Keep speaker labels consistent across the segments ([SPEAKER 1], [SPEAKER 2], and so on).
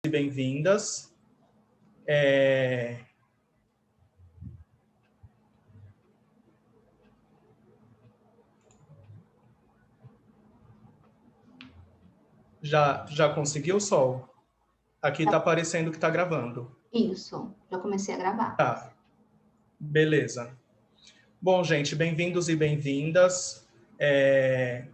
[SPEAKER 1] e bem-vindas. Já conseguiu, Sol? Aqui está aparecendo que está gravando.
[SPEAKER 2] Isso, já comecei a gravar.
[SPEAKER 1] Tá, beleza. Bom, gente, bem-vindos e bem-vindas. É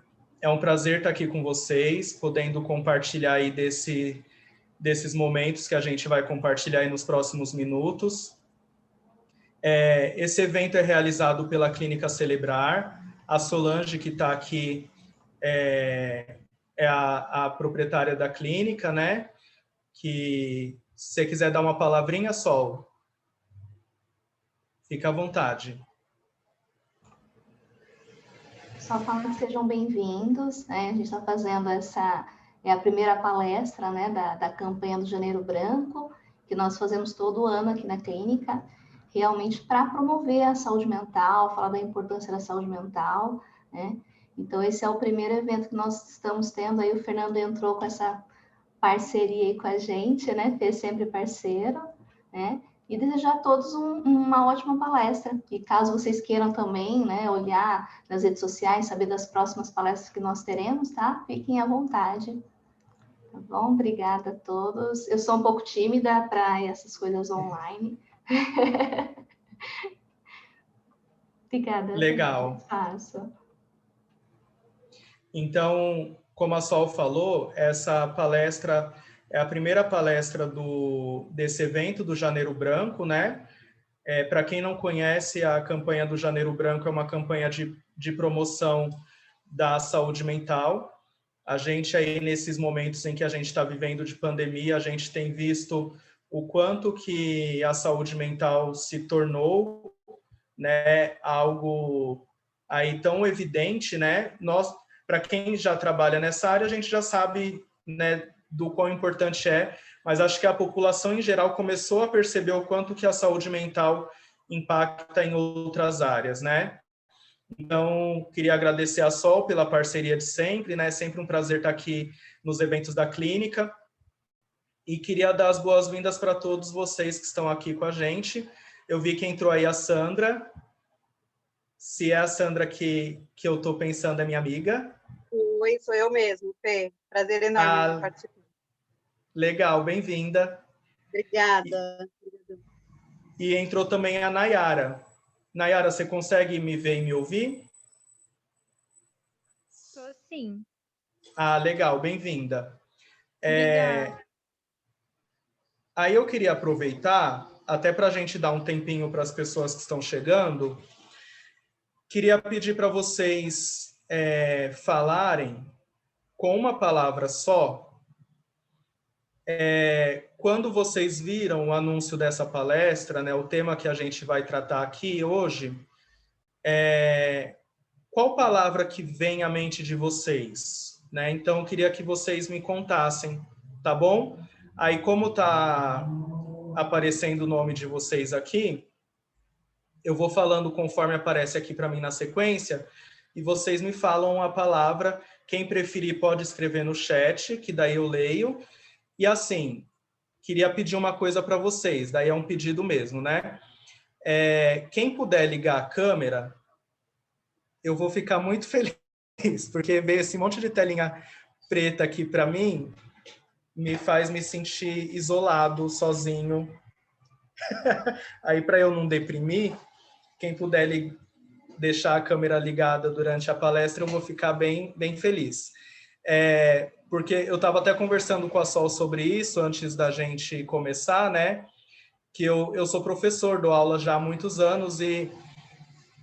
[SPEAKER 1] um prazer estar aqui com vocês, podendo compartilhar aí desses momentos que a gente vai compartilhar aí nos próximos minutos. Esse evento é realizado pela Clínica Celebrar. A Solange, que está aqui, é a proprietária da clínica, né? Que se você quiser dar uma palavrinha, Sol, fica à vontade.
[SPEAKER 2] Só falar que sejam bem-vindos, né? A gente está fazendo a primeira palestra, né, da campanha do Janeiro Branco, que nós fazemos todo ano aqui na clínica, realmente para promover a saúde mental, falar da importância da saúde mental, né? Então, esse é o primeiro evento que nós estamos tendo, aí o Fernando entrou com essa parceria aí com a gente, né? Fez sempre parceiro, né? E desejar a todos uma ótima palestra. E caso vocês queiram também, né, olhar nas redes sociais, saber das próximas palestras que nós teremos, tá? Fiquem à vontade. Tá bom? Obrigada a todos. Eu sou um pouco tímida para essas coisas online. Obrigada.
[SPEAKER 1] Legal.
[SPEAKER 2] Faço.
[SPEAKER 1] Então, como a Sol falou, essa palestra é a primeira palestra desse evento do Janeiro Branco, né? Para quem não conhece, a campanha do Janeiro Branco é uma campanha de promoção da saúde mental. A gente aí, nesses momentos em que a gente está vivendo de pandemia, a gente tem visto o quanto que a saúde mental se tornou, né, algo aí tão evidente, né? Para quem já trabalha nessa área, a gente já sabe, né, do quão importante é, mas acho que a população em geral começou a perceber o quanto que a saúde mental impacta em outras áreas, né? Então, queria agradecer a Sol pela parceria de sempre, né? Sempre um prazer estar aqui nos eventos da clínica. E queria dar as boas-vindas para todos vocês que estão aqui com a gente. Eu vi que entrou aí a Sandra. Se é a Sandra que eu estou pensando, é minha amiga.
[SPEAKER 3] Oi, sou eu mesmo, Fê. Prazer enorme em participar.
[SPEAKER 1] Legal, bem-vinda.
[SPEAKER 3] Obrigada.
[SPEAKER 1] E entrou também a Nayara. Nayara, você consegue me ver e me ouvir?
[SPEAKER 4] Estou sim.
[SPEAKER 1] Legal, bem-vinda. Aí eu queria aproveitar, até para a gente dar um tempinho para as pessoas que estão chegando, queria pedir para vocês falarem com uma palavra só, quando vocês viram o anúncio dessa palestra, né, o tema que a gente vai tratar aqui hoje, qual palavra que vem à mente de vocês? Né? Então, eu queria que vocês me contassem, tá bom? Aí, como está aparecendo o nome de vocês aqui, eu vou falando conforme aparece aqui para mim na sequência, e vocês me falam a palavra. Quem preferir pode escrever no chat, que daí eu leio. E assim, queria pedir uma coisa para vocês, daí é um pedido mesmo, né? Quem puder ligar a câmera, eu vou ficar muito feliz, porque ver esse monte de telinha preta aqui para mim me faz me sentir isolado, sozinho. Aí, para eu não deprimir, quem puder deixar a câmera ligada durante a palestra, eu vou ficar bem, bem feliz. Porque eu estava até conversando com a Sol sobre isso antes da gente começar, né? Que eu sou professor, dou aula já há muitos anos e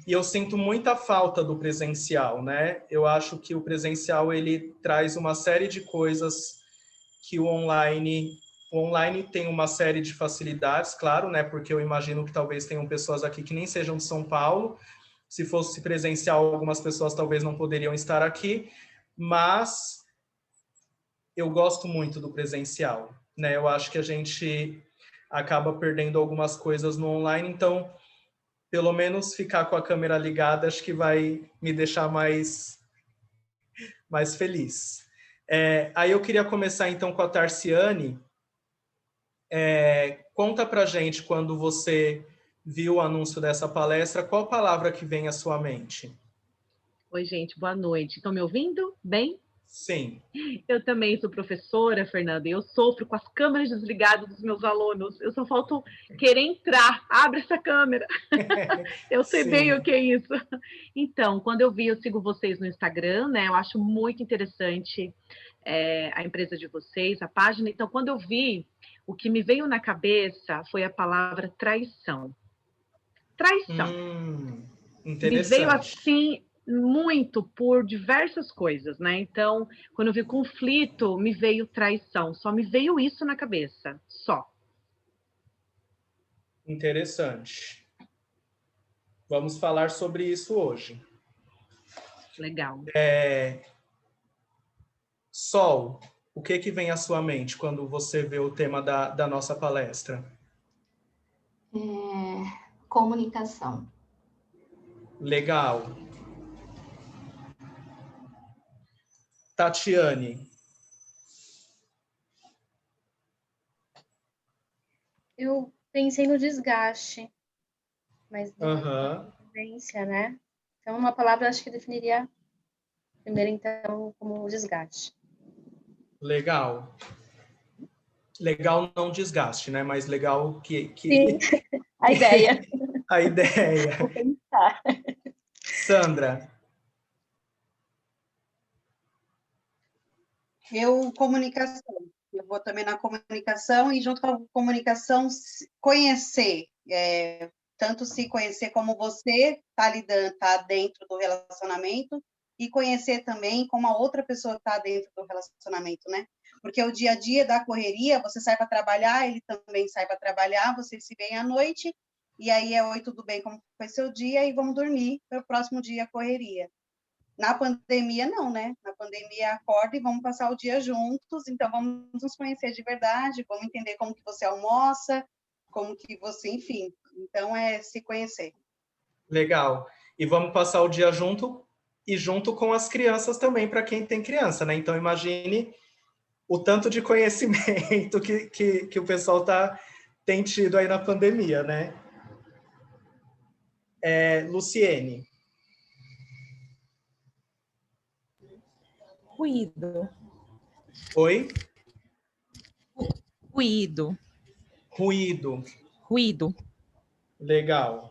[SPEAKER 1] eu sinto muita falta do presencial, né? Eu acho que o presencial ele traz uma série de coisas que o online tem uma série de facilidades, claro, né? Porque eu imagino que talvez tenham pessoas aqui que nem sejam de São Paulo. Se fosse presencial, algumas pessoas talvez não poderiam estar aqui, mas eu gosto muito do presencial, né? Eu acho que a gente acaba perdendo algumas coisas no online, então pelo menos ficar com a câmera ligada acho que vai me deixar mais feliz. Aí eu queria começar então com a Tarciane, Conta pra gente, quando você viu o anúncio dessa palestra, qual palavra que vem à sua mente?
[SPEAKER 4] Oi, gente, boa noite. Estão me ouvindo bem?
[SPEAKER 1] Sim.
[SPEAKER 4] Eu também sou professora, Fernanda, e eu sofro com as câmeras desligadas dos meus alunos. Eu só falto querer entrar. Abre essa câmera. Eu sei bem o que é isso. Então, quando eu sigo vocês no Instagram, né? Eu acho muito interessante a empresa de vocês, a página. Então, quando eu vi, o que me veio na cabeça foi a palavra traição. Traição. Me veio
[SPEAKER 1] Interessante.
[SPEAKER 4] assim muito por diversas coisas, né? Então, quando eu vi conflito, me veio traição. Só me veio isso na cabeça, só.
[SPEAKER 1] Interessante. Vamos falar sobre isso hoje.
[SPEAKER 4] Legal.
[SPEAKER 1] Sol, o que vem à sua mente quando você vê o tema da nossa palestra?
[SPEAKER 2] Comunicação.
[SPEAKER 1] Legal. Tatiane.
[SPEAKER 5] Eu pensei no desgaste, mas
[SPEAKER 1] Aham.
[SPEAKER 5] vivência, né? Então, uma palavra acho que definiria primeiro, então, como desgaste.
[SPEAKER 1] Legal. Legal não desgaste, né? Mas legal que...
[SPEAKER 5] Sim, a ideia.
[SPEAKER 1] A ideia.
[SPEAKER 5] Vou pensar.
[SPEAKER 1] Sandra.
[SPEAKER 3] Comunicação. Eu vou também na comunicação e, junto com a comunicação, conhecer. Tanto se conhecer como você está dentro do relacionamento, e conhecer também como a outra pessoa está dentro do relacionamento, né? Porque o dia a dia da correria, você sai para trabalhar, ele também sai para trabalhar, vocês se veem à noite, e aí oi, tudo bem, como foi seu dia? E vamos dormir para o próximo dia a correria. Na pandemia, não, né? Na pandemia, acorda e vamos passar o dia juntos, então vamos nos conhecer de verdade, vamos entender como que você almoça, como que você, enfim. Então, se conhecer.
[SPEAKER 1] Legal. E vamos passar o dia junto e junto com as crianças também, para quem tem criança, né? Então, imagine o tanto de conhecimento que o pessoal tem tido aí na pandemia, né? Luciene.
[SPEAKER 6] Ruído.
[SPEAKER 1] Oi?
[SPEAKER 6] Ruído.
[SPEAKER 1] Ruído.
[SPEAKER 6] Ruído.
[SPEAKER 1] Legal.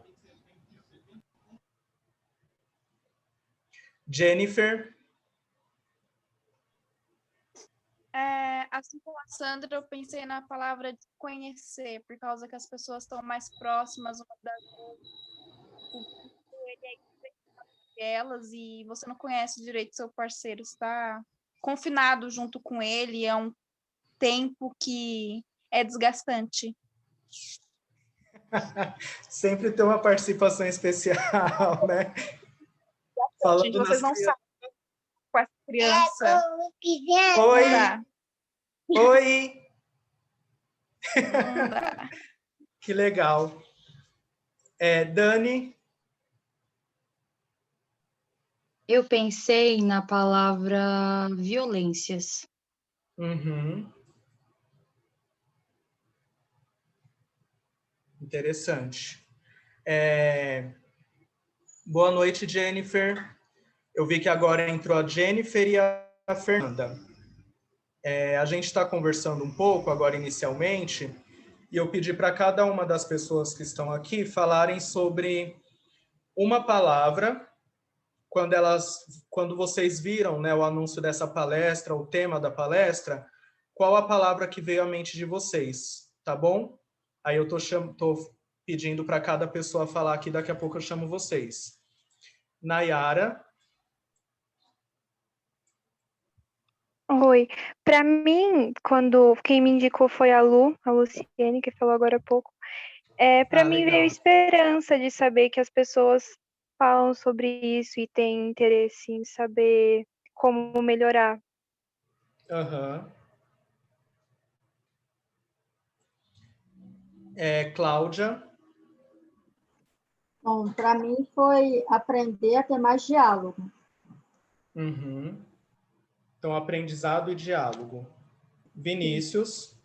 [SPEAKER 1] Jennifer.
[SPEAKER 7] Assim como a Sandra, eu pensei na palavra de conhecer, por causa que as pessoas estão mais próximas uma das outras, elas, e você não conhece direito seu parceiro, está confinado junto com ele, é um tempo que é desgastante.
[SPEAKER 1] Sempre tem uma participação especial, né? Falando
[SPEAKER 7] Gente, vocês não sabem com essa criança.
[SPEAKER 1] Oi!
[SPEAKER 7] Não
[SPEAKER 1] Oi!
[SPEAKER 7] Não dá.
[SPEAKER 1] Que legal. Dani?
[SPEAKER 8] Eu pensei na palavra violências.
[SPEAKER 1] Uhum. Interessante. Boa noite, Jennifer. Eu vi que agora entrou a Jennifer e a Fernanda. A gente está conversando um pouco agora inicialmente, e eu pedi para cada uma das pessoas que estão aqui falarem sobre uma palavra, quando vocês viram, né, o anúncio dessa palestra, o tema da palestra, qual a palavra que veio à mente de vocês, tá bom? Aí eu tô pedindo para cada pessoa falar aqui, daqui a pouco eu chamo vocês. Nayara.
[SPEAKER 9] Oi. Para mim, quem me indicou foi a Luciene, que falou agora há pouco. Para mim
[SPEAKER 1] Legal.
[SPEAKER 9] veio esperança de saber que as pessoas falam sobre isso e têm interesse em saber como melhorar.
[SPEAKER 1] Aham. Cláudia.
[SPEAKER 10] Bom, para mim foi aprender a ter mais diálogo.
[SPEAKER 1] Uhum. Então, aprendizado e diálogo. Vinícius.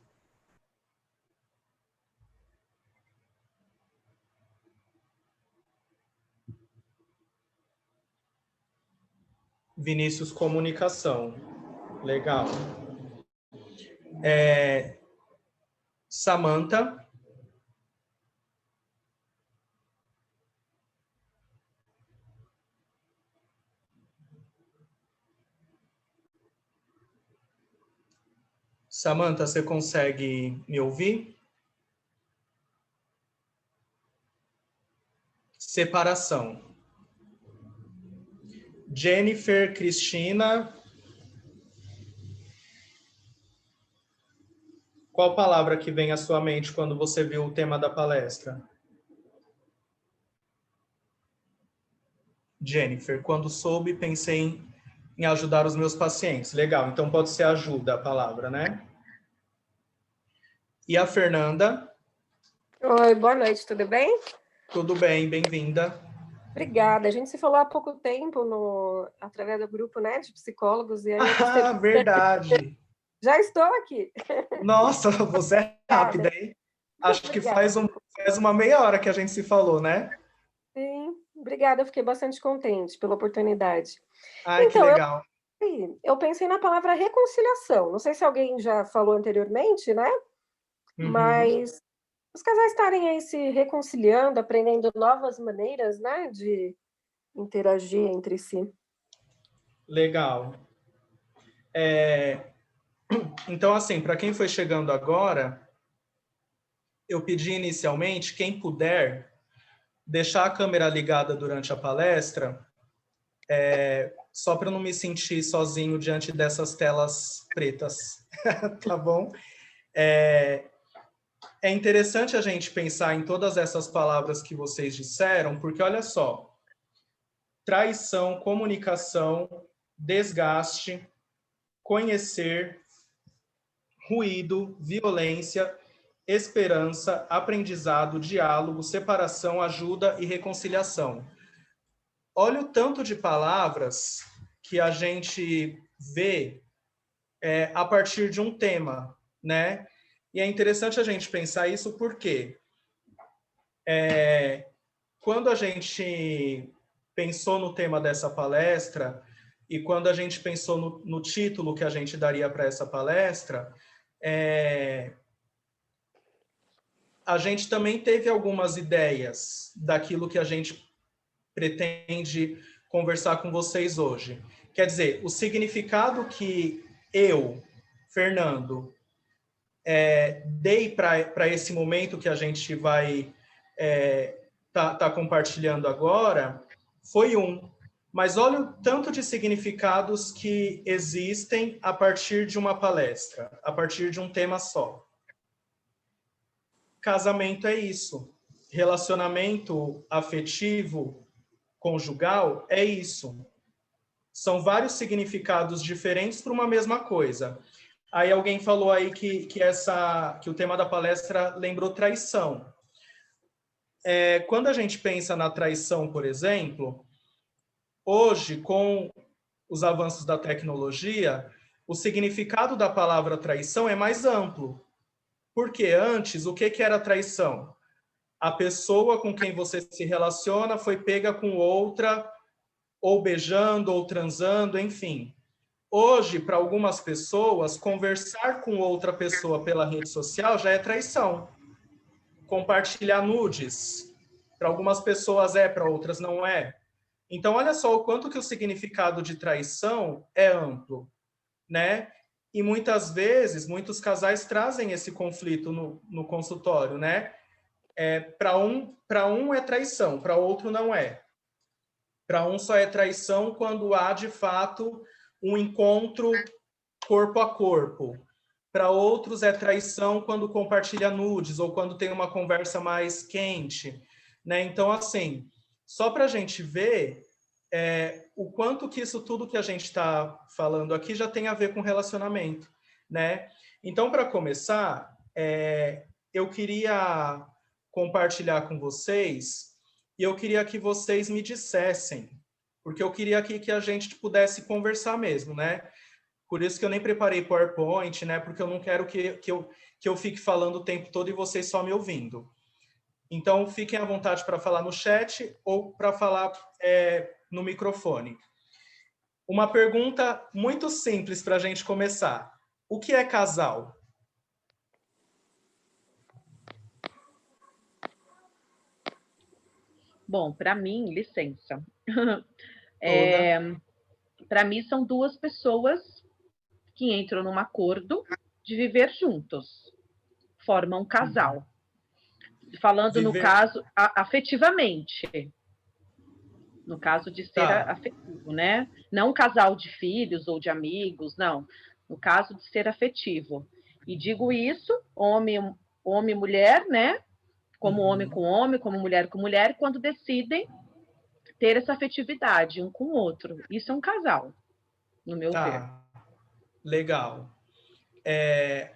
[SPEAKER 1] Vinícius, comunicação. Legal. Samantha. Samantha, você consegue me ouvir? Separação. Jennifer, Cristina. Qual palavra que vem à sua mente quando você viu o tema da palestra? Jennifer, quando soube, pensei em ajudar os meus pacientes. Legal, então pode ser ajuda a palavra, né? E a Fernanda?
[SPEAKER 6] Oi, boa noite, tudo bem?
[SPEAKER 1] Tudo bem, bem-vinda.
[SPEAKER 6] Obrigada. A gente se falou há pouco tempo através do grupo, né, de psicólogos. E aí
[SPEAKER 1] Verdade.
[SPEAKER 6] Já estou aqui.
[SPEAKER 1] Nossa, você é rápida, hein? Acho que faz uma meia hora que a gente se falou, né?
[SPEAKER 6] Sim, obrigada. Eu fiquei bastante contente pela oportunidade.
[SPEAKER 1] Ai, que legal.
[SPEAKER 6] Eu pensei na palavra reconciliação. Não sei se alguém já falou anteriormente, né?
[SPEAKER 1] Uhum.
[SPEAKER 6] Mas os casais estarem aí se reconciliando, aprendendo novas maneiras, né, de interagir entre si.
[SPEAKER 1] Legal. Então, assim, para quem foi chegando agora, eu pedi inicialmente, quem puder, deixar a câmera ligada durante a palestra, só para eu não me sentir sozinho diante dessas telas pretas, tá bom? É interessante a gente pensar em todas essas palavras que vocês disseram, porque olha só, traição, comunicação, desgaste, conhecer, ruído, violência, esperança, aprendizado, diálogo, separação, ajuda e reconciliação. Olha o tanto de palavras que a gente vê a partir de um tema, né? E é interessante a gente pensar isso porque quando a gente pensou no tema dessa palestra e quando a gente pensou no título que a gente daria para essa palestra, a gente também teve algumas ideias daquilo que a gente pretende conversar com vocês hoje. Quer dizer, o significado que eu, Fernando, dei para esse momento que a gente vai tá compartilhando agora, foi mas olha o tanto de significados que existem a partir de uma palestra, a partir de um tema só. Casamento é isso. Relacionamento afetivo, conjugal, é isso. São vários significados diferentes para uma mesma coisa. Aí alguém falou aí que o tema da palestra lembrou traição. Quando a gente pensa na traição, por exemplo, hoje, com os avanços da tecnologia, o significado da palavra traição é mais amplo. Porque antes, o que era traição? A pessoa com quem você se relaciona foi pega com outra, ou beijando, ou transando, enfim. Hoje, para algumas pessoas, conversar com outra pessoa pela rede social já é traição. Compartilhar nudes, para algumas pessoas para outras não é. Então, olha só o quanto que o significado de traição é amplo, né? E muitas vezes, muitos casais trazem esse conflito no consultório, né? Para um é traição, para outro não é. Para um só é traição quando há, de fato, um encontro corpo a corpo. Para outros é traição quando compartilha nudes ou quando tem uma conversa mais quente, né? Então, assim, só para a gente ver o quanto que isso tudo que a gente está falando aqui já tem a ver com relacionamento, né? Então, para começar, eu queria compartilhar com vocês e eu queria que vocês me dissessem, porque eu queria aqui que a gente pudesse conversar mesmo, né? Por isso que eu nem preparei PowerPoint, né? Porque eu não quero que eu fique falando o tempo todo e vocês só me ouvindo. Então, fiquem à vontade para falar no chat ou para falar no microfone. Uma pergunta muito simples para a gente começar. O que é casal?
[SPEAKER 4] Bom, para mim, licença.
[SPEAKER 1] Toda.
[SPEAKER 4] Para mim, são duas pessoas que entram num acordo de viver juntos, formam um casal. Falando no caso afetivamente, no caso de ser afetivo, né? Não um casal de filhos ou de amigos, não. No caso de ser afetivo. E digo isso, homem e mulher, né? Como homem com homem, como mulher com mulher, quando decidem ter essa afetividade um com o outro. Isso é um casal, no meu ver.
[SPEAKER 1] Legal.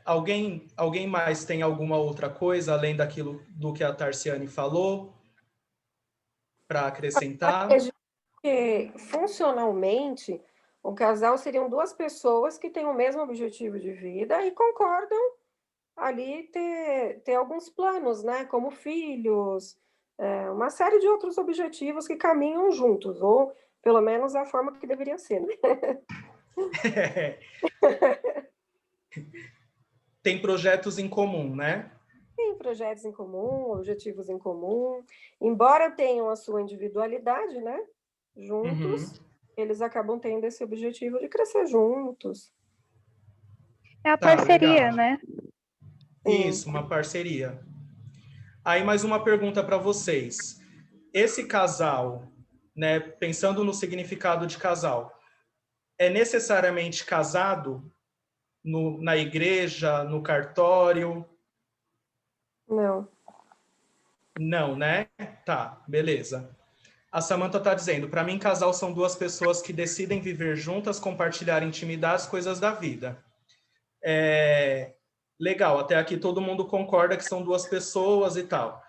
[SPEAKER 1] Alguém mais tem alguma outra coisa, além daquilo do que a Tarciane falou, para acrescentar?
[SPEAKER 6] Que, funcionalmente, um casal seriam duas pessoas que têm o mesmo objetivo de vida e concordam ali ter alguns planos, né? Como filhos, uma série de outros objetivos que caminham juntos, ou pelo menos a forma que deveria ser, né?
[SPEAKER 1] Tem projetos em comum, né?
[SPEAKER 6] Tem projetos em comum, objetivos em comum, embora tenham a sua individualidade, né? Juntos, eles acabam tendo esse objetivo de crescer juntos.
[SPEAKER 9] É a parceria,
[SPEAKER 1] legal.
[SPEAKER 9] né?
[SPEAKER 1] Isso, uma parceria. Aí mais uma pergunta para vocês. Esse casal, né, pensando no significado de casal, é necessariamente casado na igreja, no cartório?
[SPEAKER 6] Não.
[SPEAKER 1] Não, né? Tá, beleza. A Samantha está dizendo, para mim, casal são duas pessoas que decidem viver juntas, compartilhar intimidades, coisas da vida. Legal, até aqui todo mundo concorda que são duas pessoas e tal.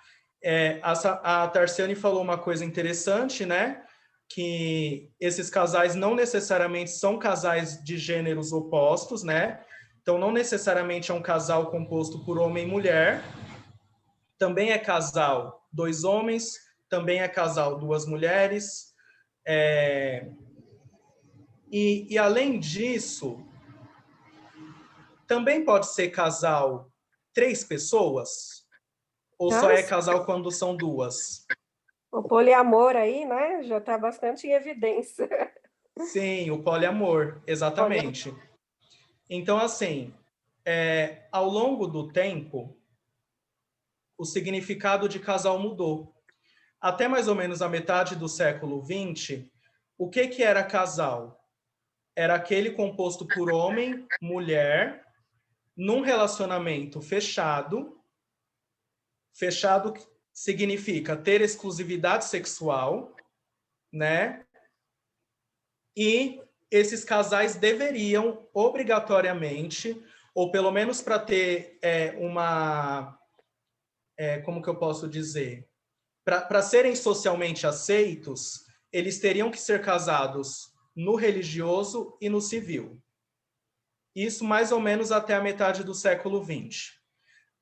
[SPEAKER 1] A Tarciane falou uma coisa interessante, né? Que esses casais não necessariamente são casais de gêneros opostos, né? Então, não necessariamente é um casal composto por homem e mulher. Também é casal dois homens, também é casal duas mulheres. E além disso, também pode ser casal três pessoas? Ou só é casal quando são duas?
[SPEAKER 6] O poliamor aí, né, já está bastante em evidência.
[SPEAKER 1] Sim, o poliamor, exatamente. Então, assim, ao longo do tempo, o significado de casal mudou. Até mais ou menos a metade do século XX, o que era casal? Era aquele composto por homem, mulher, num relacionamento fechado. Fechado significa ter exclusividade sexual, né? E esses casais deveriam, obrigatoriamente, ou pelo menos para ter como que eu posso dizer? Para serem socialmente aceitos, eles teriam que ser casados no religioso e no civil. Isso mais ou menos até a metade do século XX.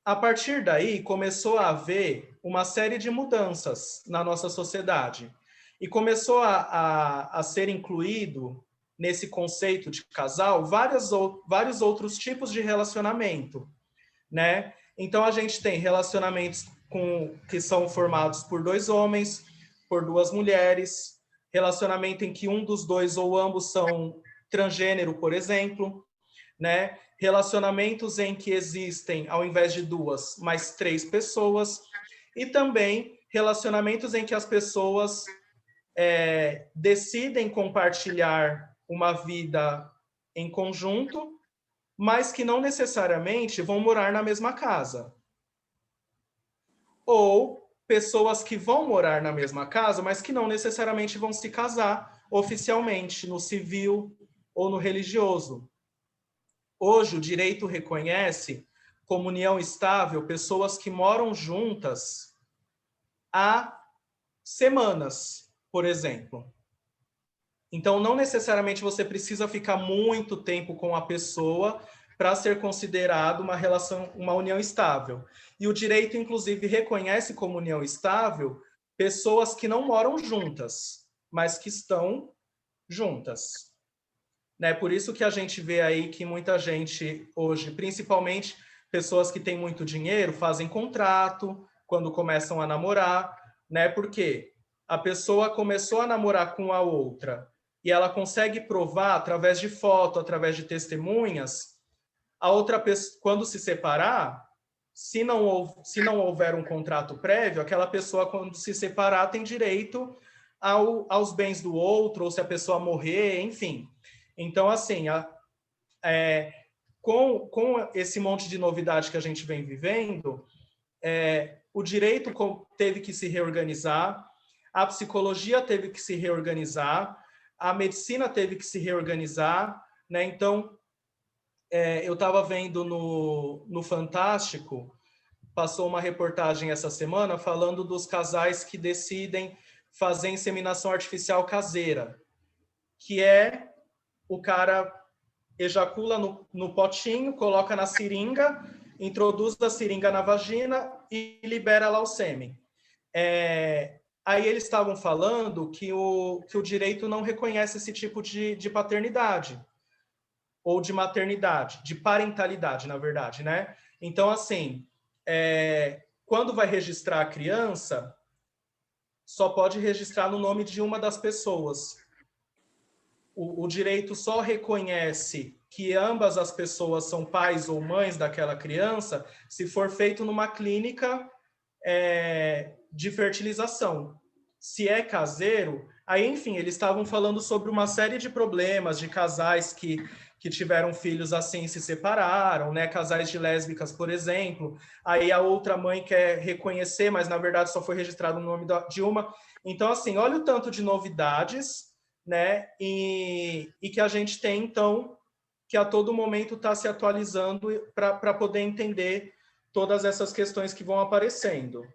[SPEAKER 1] A partir daí, começou a haver uma série de mudanças na nossa sociedade. E começou a ser incluído nesse conceito de casal vários outros tipos de relacionamento, né? Então, a gente tem relacionamentos que são formados por dois homens, por duas mulheres, relacionamento em que um dos dois ou ambos são transgênero, por exemplo, né? Relacionamentos em que existem, ao invés de duas, mais três pessoas, e também relacionamentos em que as pessoas decidem compartilhar uma vida em conjunto, mas que não necessariamente vão morar na mesma casa. Ou pessoas que vão morar na mesma casa, mas que não necessariamente vão se casar oficialmente, no civil ou no religioso. Hoje, o direito reconhece como união estável pessoas que moram juntas há semanas, por exemplo. Então, não necessariamente você precisa ficar muito tempo com a pessoa para ser considerado uma relação, uma união estável. E o direito, inclusive, reconhece como união estável pessoas que não moram juntas, mas que estão juntas. né? Por isso que a gente vê aí que muita gente hoje, principalmente pessoas que têm muito dinheiro, fazem contrato quando começam a namorar, né? Porque a pessoa começou a namorar com a outra e ela consegue provar através de foto, através de testemunhas, a outra pessoa, quando se separar, se não houver um contrato prévio, aquela pessoa, quando se separar, tem direito aos bens do outro, ou se a pessoa morrer, enfim. Então, assim, com esse monte de novidade que a gente vem vivendo, o direito teve que se reorganizar, a psicologia teve que se reorganizar, a medicina teve que se reorganizar, né? Então, eu estava vendo no Fantástico, passou uma reportagem essa semana falando dos casais que decidem fazer inseminação artificial caseira, que é o cara ejacula no potinho, coloca na seringa, introduz a seringa na vagina e libera lá o sêmen. Aí eles estavam falando que o direito não reconhece esse tipo de paternidade, ou de maternidade, de parentalidade, na verdade, né? Então, assim, quando vai registrar a criança, só pode registrar no nome de uma das pessoas. O direito só reconhece que ambas as pessoas são pais ou mães daquela criança se for feito numa clínica de fertilização. Se é caseiro, aí, enfim, eles estavam falando sobre uma série de problemas de casais que tiveram filhos assim, se separaram, né? Casais de lésbicas, por exemplo. Aí a outra mãe quer reconhecer, mas na verdade só foi registrado o nome de uma. Então, assim, olha o tanto de novidades, né? E que a gente tem, então, que a todo momento está se atualizando para poder entender todas essas questões que vão aparecendo.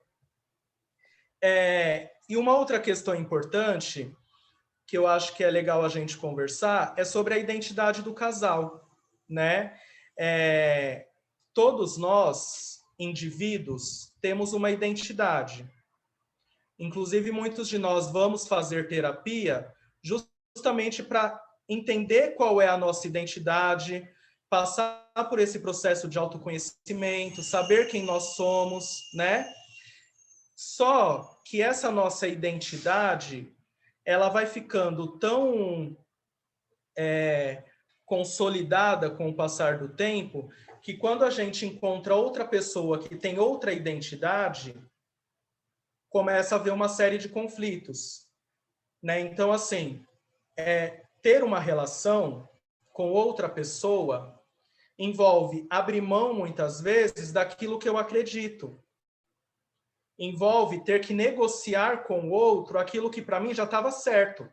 [SPEAKER 1] E uma outra questão importante, que eu acho que é legal a gente conversar, é sobre a identidade do casal, né? Todos nós, indivíduos, temos uma identidade. Inclusive, muitos de nós vamos fazer terapia justamente para entender qual é a nossa identidade, passar por esse processo de autoconhecimento, saber quem nós somos, né? Só que essa nossa identidade, ela vai ficando tão consolidada com o passar do tempo, que quando a gente encontra outra pessoa que tem outra identidade, começa a haver uma série de conflitos, né? Então, assim, ter uma relação com outra pessoa envolve abrir mão, muitas vezes, daquilo que eu acredito. Envolve ter que negociar com o outro aquilo que para mim já estava certo.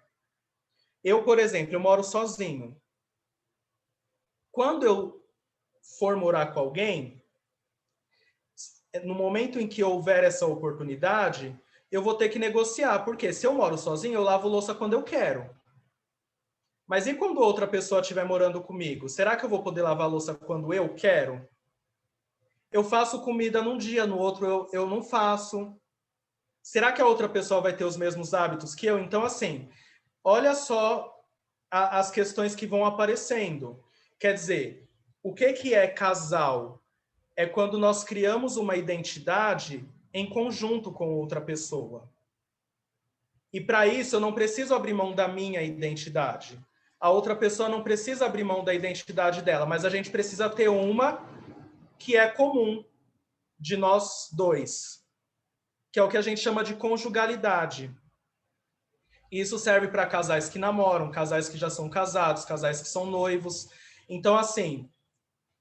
[SPEAKER 1] Eu, por exemplo, eu moro sozinho. Quando eu for morar com alguém, no momento em que houver essa oportunidade, eu vou ter que negociar, porque se eu moro sozinho, eu lavo louça quando eu quero. Mas e quando outra pessoa estiver morando comigo? Será que eu vou poder lavar louça quando eu quero? Eu faço comida num dia, no outro eu não faço. Será que a outra pessoa vai ter os mesmos hábitos que eu? Então, assim, olha só as questões que vão aparecendo. Quer dizer, o que é casal? É quando nós criamos uma identidade em conjunto com outra pessoa. E para isso eu não preciso abrir mão da minha identidade. A outra pessoa não precisa abrir mão da identidade dela, mas a gente precisa ter uma que é comum de nós dois, que é o que a gente chama de conjugalidade. Isso serve para casais que namoram, casais que já são casados, casais que são noivos. Então, assim,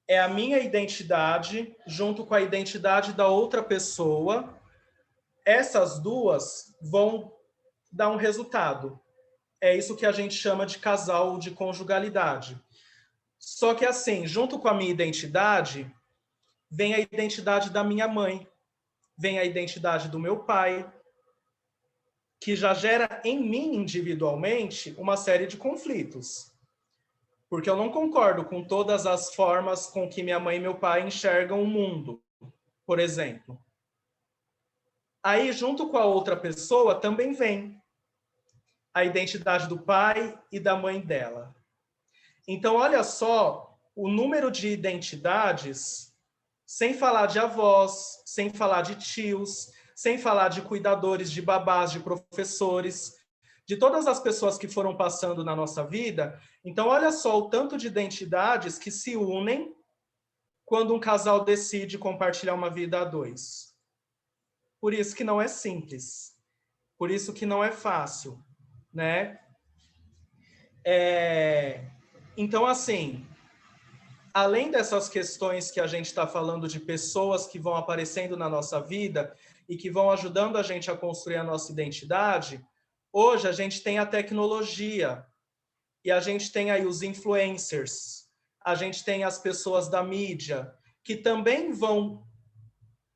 [SPEAKER 1] é a minha identidade junto com a identidade da outra pessoa. Essas duas vão dar um resultado. É isso que a gente chama de casal de conjugalidade. Só que, assim, junto com a minha identidade, vem a identidade da minha mãe, vem a identidade do meu pai, que já gera em mim individualmente uma série de conflitos. Porque eu não concordo com todas as formas com que minha mãe e meu pai enxergam o mundo, por exemplo. Aí, junto com a outra pessoa, também vem a identidade do pai e da mãe dela. Então, olha só o número de identidades, sem falar de avós, sem falar de tios, sem falar de cuidadores, de babás, de professores, de todas as pessoas que foram passando na nossa vida. Então, olha só o tanto de identidades que se unem quando um casal decide compartilhar uma vida a dois. Por isso que não é simples. Por isso que não é fácil, né? Então, assim, além dessas questões que a gente está falando de pessoas que vão aparecendo na nossa vida e que vão ajudando a gente a construir a nossa identidade, hoje a gente tem a tecnologia e a gente tem aí os influencers, a gente tem as pessoas da mídia, que também vão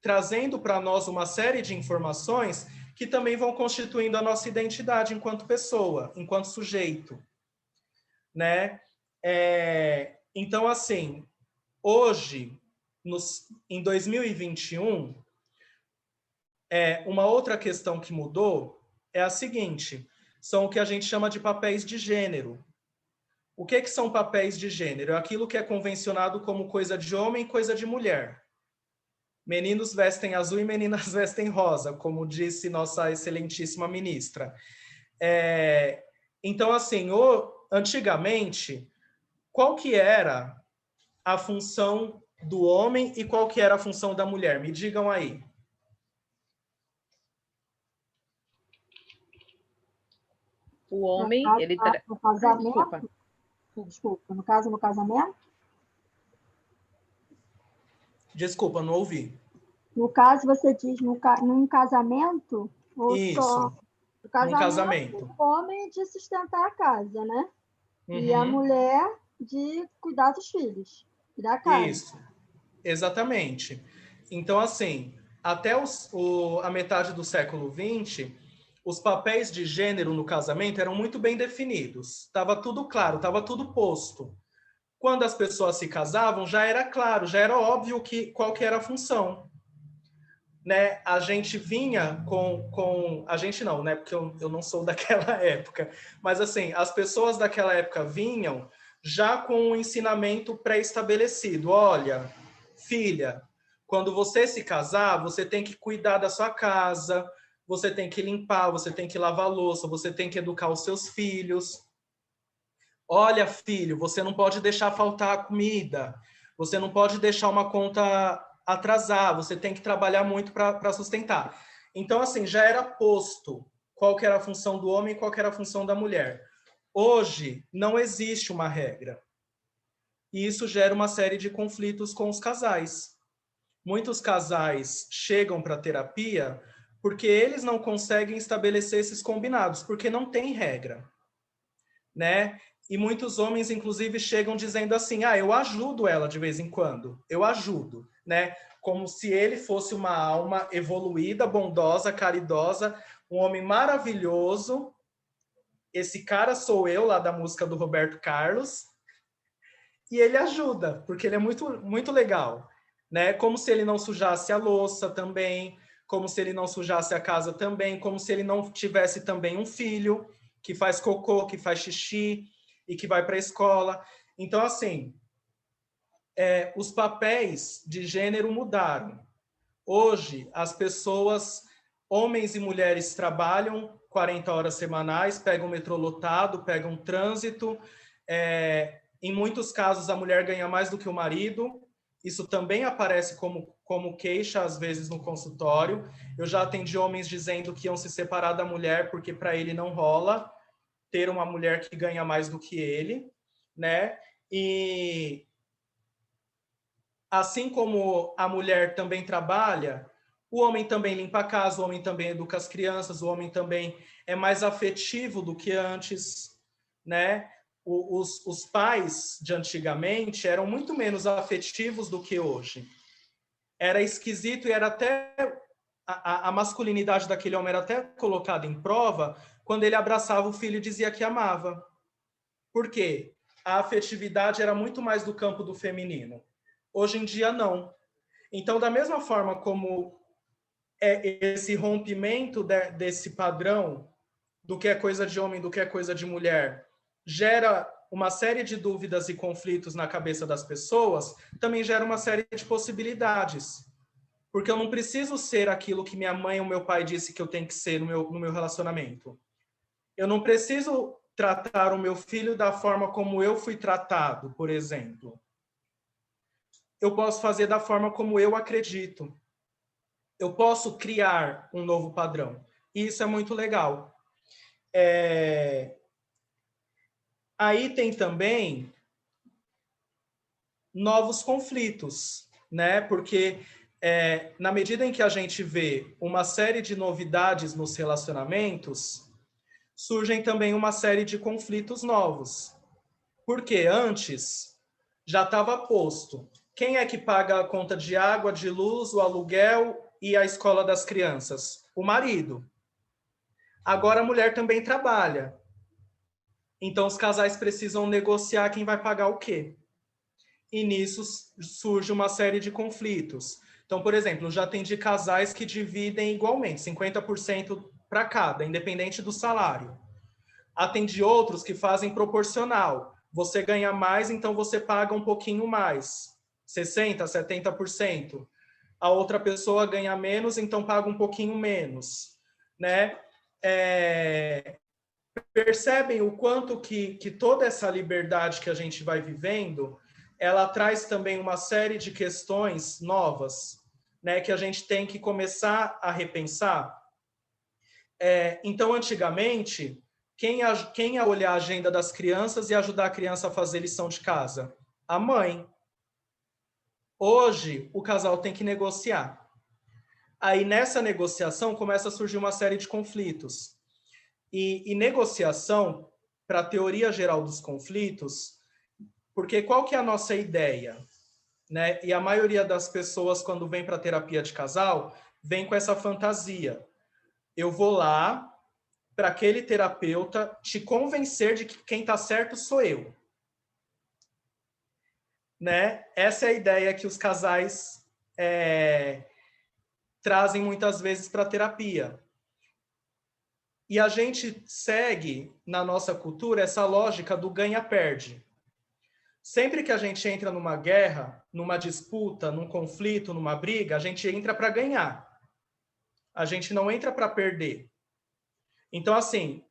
[SPEAKER 1] trazendo para nós uma série de informações que também vão constituindo a nossa identidade enquanto pessoa, enquanto sujeito, né? Então, assim, hoje, em 2021, uma outra questão que mudou é a seguinte, são o que a gente chama de papéis de gênero. O que são papéis de gênero? É aquilo que é convencionado como coisa de homem e coisa de mulher. Meninos vestem azul e meninas vestem rosa, como disse nossa excelentíssima ministra. Então, assim, antigamente, qual que era a função do homem e qual que era a função da mulher? Me digam aí.
[SPEAKER 4] O homem, ele...
[SPEAKER 10] No casamento? Desculpa, no casamento?
[SPEAKER 1] Desculpa, não ouvi.
[SPEAKER 10] No caso, você diz num casamento? Ou
[SPEAKER 1] isso,
[SPEAKER 10] só? No
[SPEAKER 1] casamento.
[SPEAKER 10] O homem de sustentar a casa, né?
[SPEAKER 1] Uhum.
[SPEAKER 10] E a mulher de cuidar dos filhos, da casa.
[SPEAKER 1] Isso, exatamente. Então, assim, até a metade do século XX, os papéis de gênero no casamento eram muito bem definidos. Estava tudo claro, estava tudo posto. Quando as pessoas se casavam, já era claro, já era óbvio qual que era a função. Né? A gente vinha a gente não, né? Porque eu não sou daquela época. Mas, assim, as pessoas daquela época vinham já com um ensinamento pré-estabelecido. Olha, filha, quando você se casar, você tem que cuidar da sua casa, você tem que limpar, você tem que lavar louça, você tem que educar os seus filhos. Olha, filho, você não pode deixar faltar a comida, você não pode deixar uma conta atrasar, você tem que trabalhar muito para sustentar. Então, assim, já era posto qual que era a função do homem e qual que era a função da mulher. Hoje, não existe uma regra. E isso gera uma série de conflitos com os casais. Muitos casais chegam para a terapia porque eles não conseguem estabelecer esses combinados, porque não tem regra, né? E muitos homens, inclusive, chegam dizendo assim, eu ajudo ela de vez em quando, eu ajudo, né? Como se ele fosse uma alma evoluída, bondosa, caridosa, um homem maravilhoso. Esse cara sou eu, lá da música do Roberto Carlos, e ele ajuda, porque ele é muito, muito legal, né? Como se ele não sujasse a louça também, como se ele não sujasse a casa também, como se ele não tivesse também um filho que faz cocô, que faz xixi, e que vai para a escola. Então, assim, os papéis de gênero mudaram. Hoje, as pessoas, homens e mulheres, trabalham 40 horas semanais, pegam o metrô lotado, pegam trânsito. Em muitos casos, a mulher ganha mais do que o marido. Isso também aparece como queixa, às vezes, no consultório. Eu já atendi homens dizendo que iam se separar da mulher porque para ele não rola ter uma mulher que ganha mais do que ele, né? E assim como a mulher também trabalha, o homem também limpa a casa, o homem também educa as crianças, o homem também é mais afetivo do que antes, né? Os pais de antigamente eram muito menos afetivos do que hoje. Era esquisito e era até a masculinidade daquele homem era até colocada em prova quando ele abraçava o filho e dizia que amava. Por quê? A afetividade era muito mais do campo do feminino. Hoje em dia, não. Então, da mesma forma como esse rompimento desse padrão do que é coisa de homem, do que é coisa de mulher, gera uma série de dúvidas e conflitos na cabeça das pessoas, também gera uma série de possibilidades. Porque eu não preciso ser aquilo que minha mãe ou meu pai disse que eu tenho que ser no meu relacionamento. Eu não preciso tratar o meu filho da forma como eu fui tratado, por exemplo. Eu posso fazer da forma como eu acredito. Eu posso criar um novo padrão. E isso é muito legal. Aí tem também novos conflitos, né? Porque na medida em que a gente vê uma série de novidades nos relacionamentos, surgem também uma série de conflitos novos. Porque antes já estava posto. Quem é que paga a conta de água, de luz, o aluguel e a escola das crianças? O marido. Agora a mulher também trabalha. Então os casais precisam negociar quem vai pagar o quê. E nisso surge uma série de conflitos. Então, por exemplo, já atendi casais que dividem igualmente, 50% para cada, independente do salário. Atendi outros que fazem proporcional. Você ganha mais, então você paga um pouquinho mais. 60%, 70%. A outra pessoa ganha menos, então paga um pouquinho menos. Né? Percebem o quanto que toda essa liberdade que a gente vai vivendo, ela traz também uma série de questões novas, né, que a gente tem que começar a repensar. Então, antigamente, quem ia olhar a agenda das crianças e ajudar a criança a fazer lição de casa? A mãe. Hoje, o casal tem que negociar. Aí, nessa negociação, começa a surgir uma série de conflitos. E negociação, para a teoria geral dos conflitos, porque qual que é a nossa ideia? Né? E a maioria das pessoas, quando vem para a terapia de casal, vem com essa fantasia. Eu vou lá para aquele terapeuta te convencer de que quem está certo sou eu. Né? Essa é a ideia que os casais trazem muitas vezes para a terapia. E a gente segue, na nossa cultura, essa lógica do ganha-perde. Sempre que a gente entra numa guerra, numa disputa, num conflito, numa briga, a gente entra para ganhar. A gente não entra para perder. Então, assim,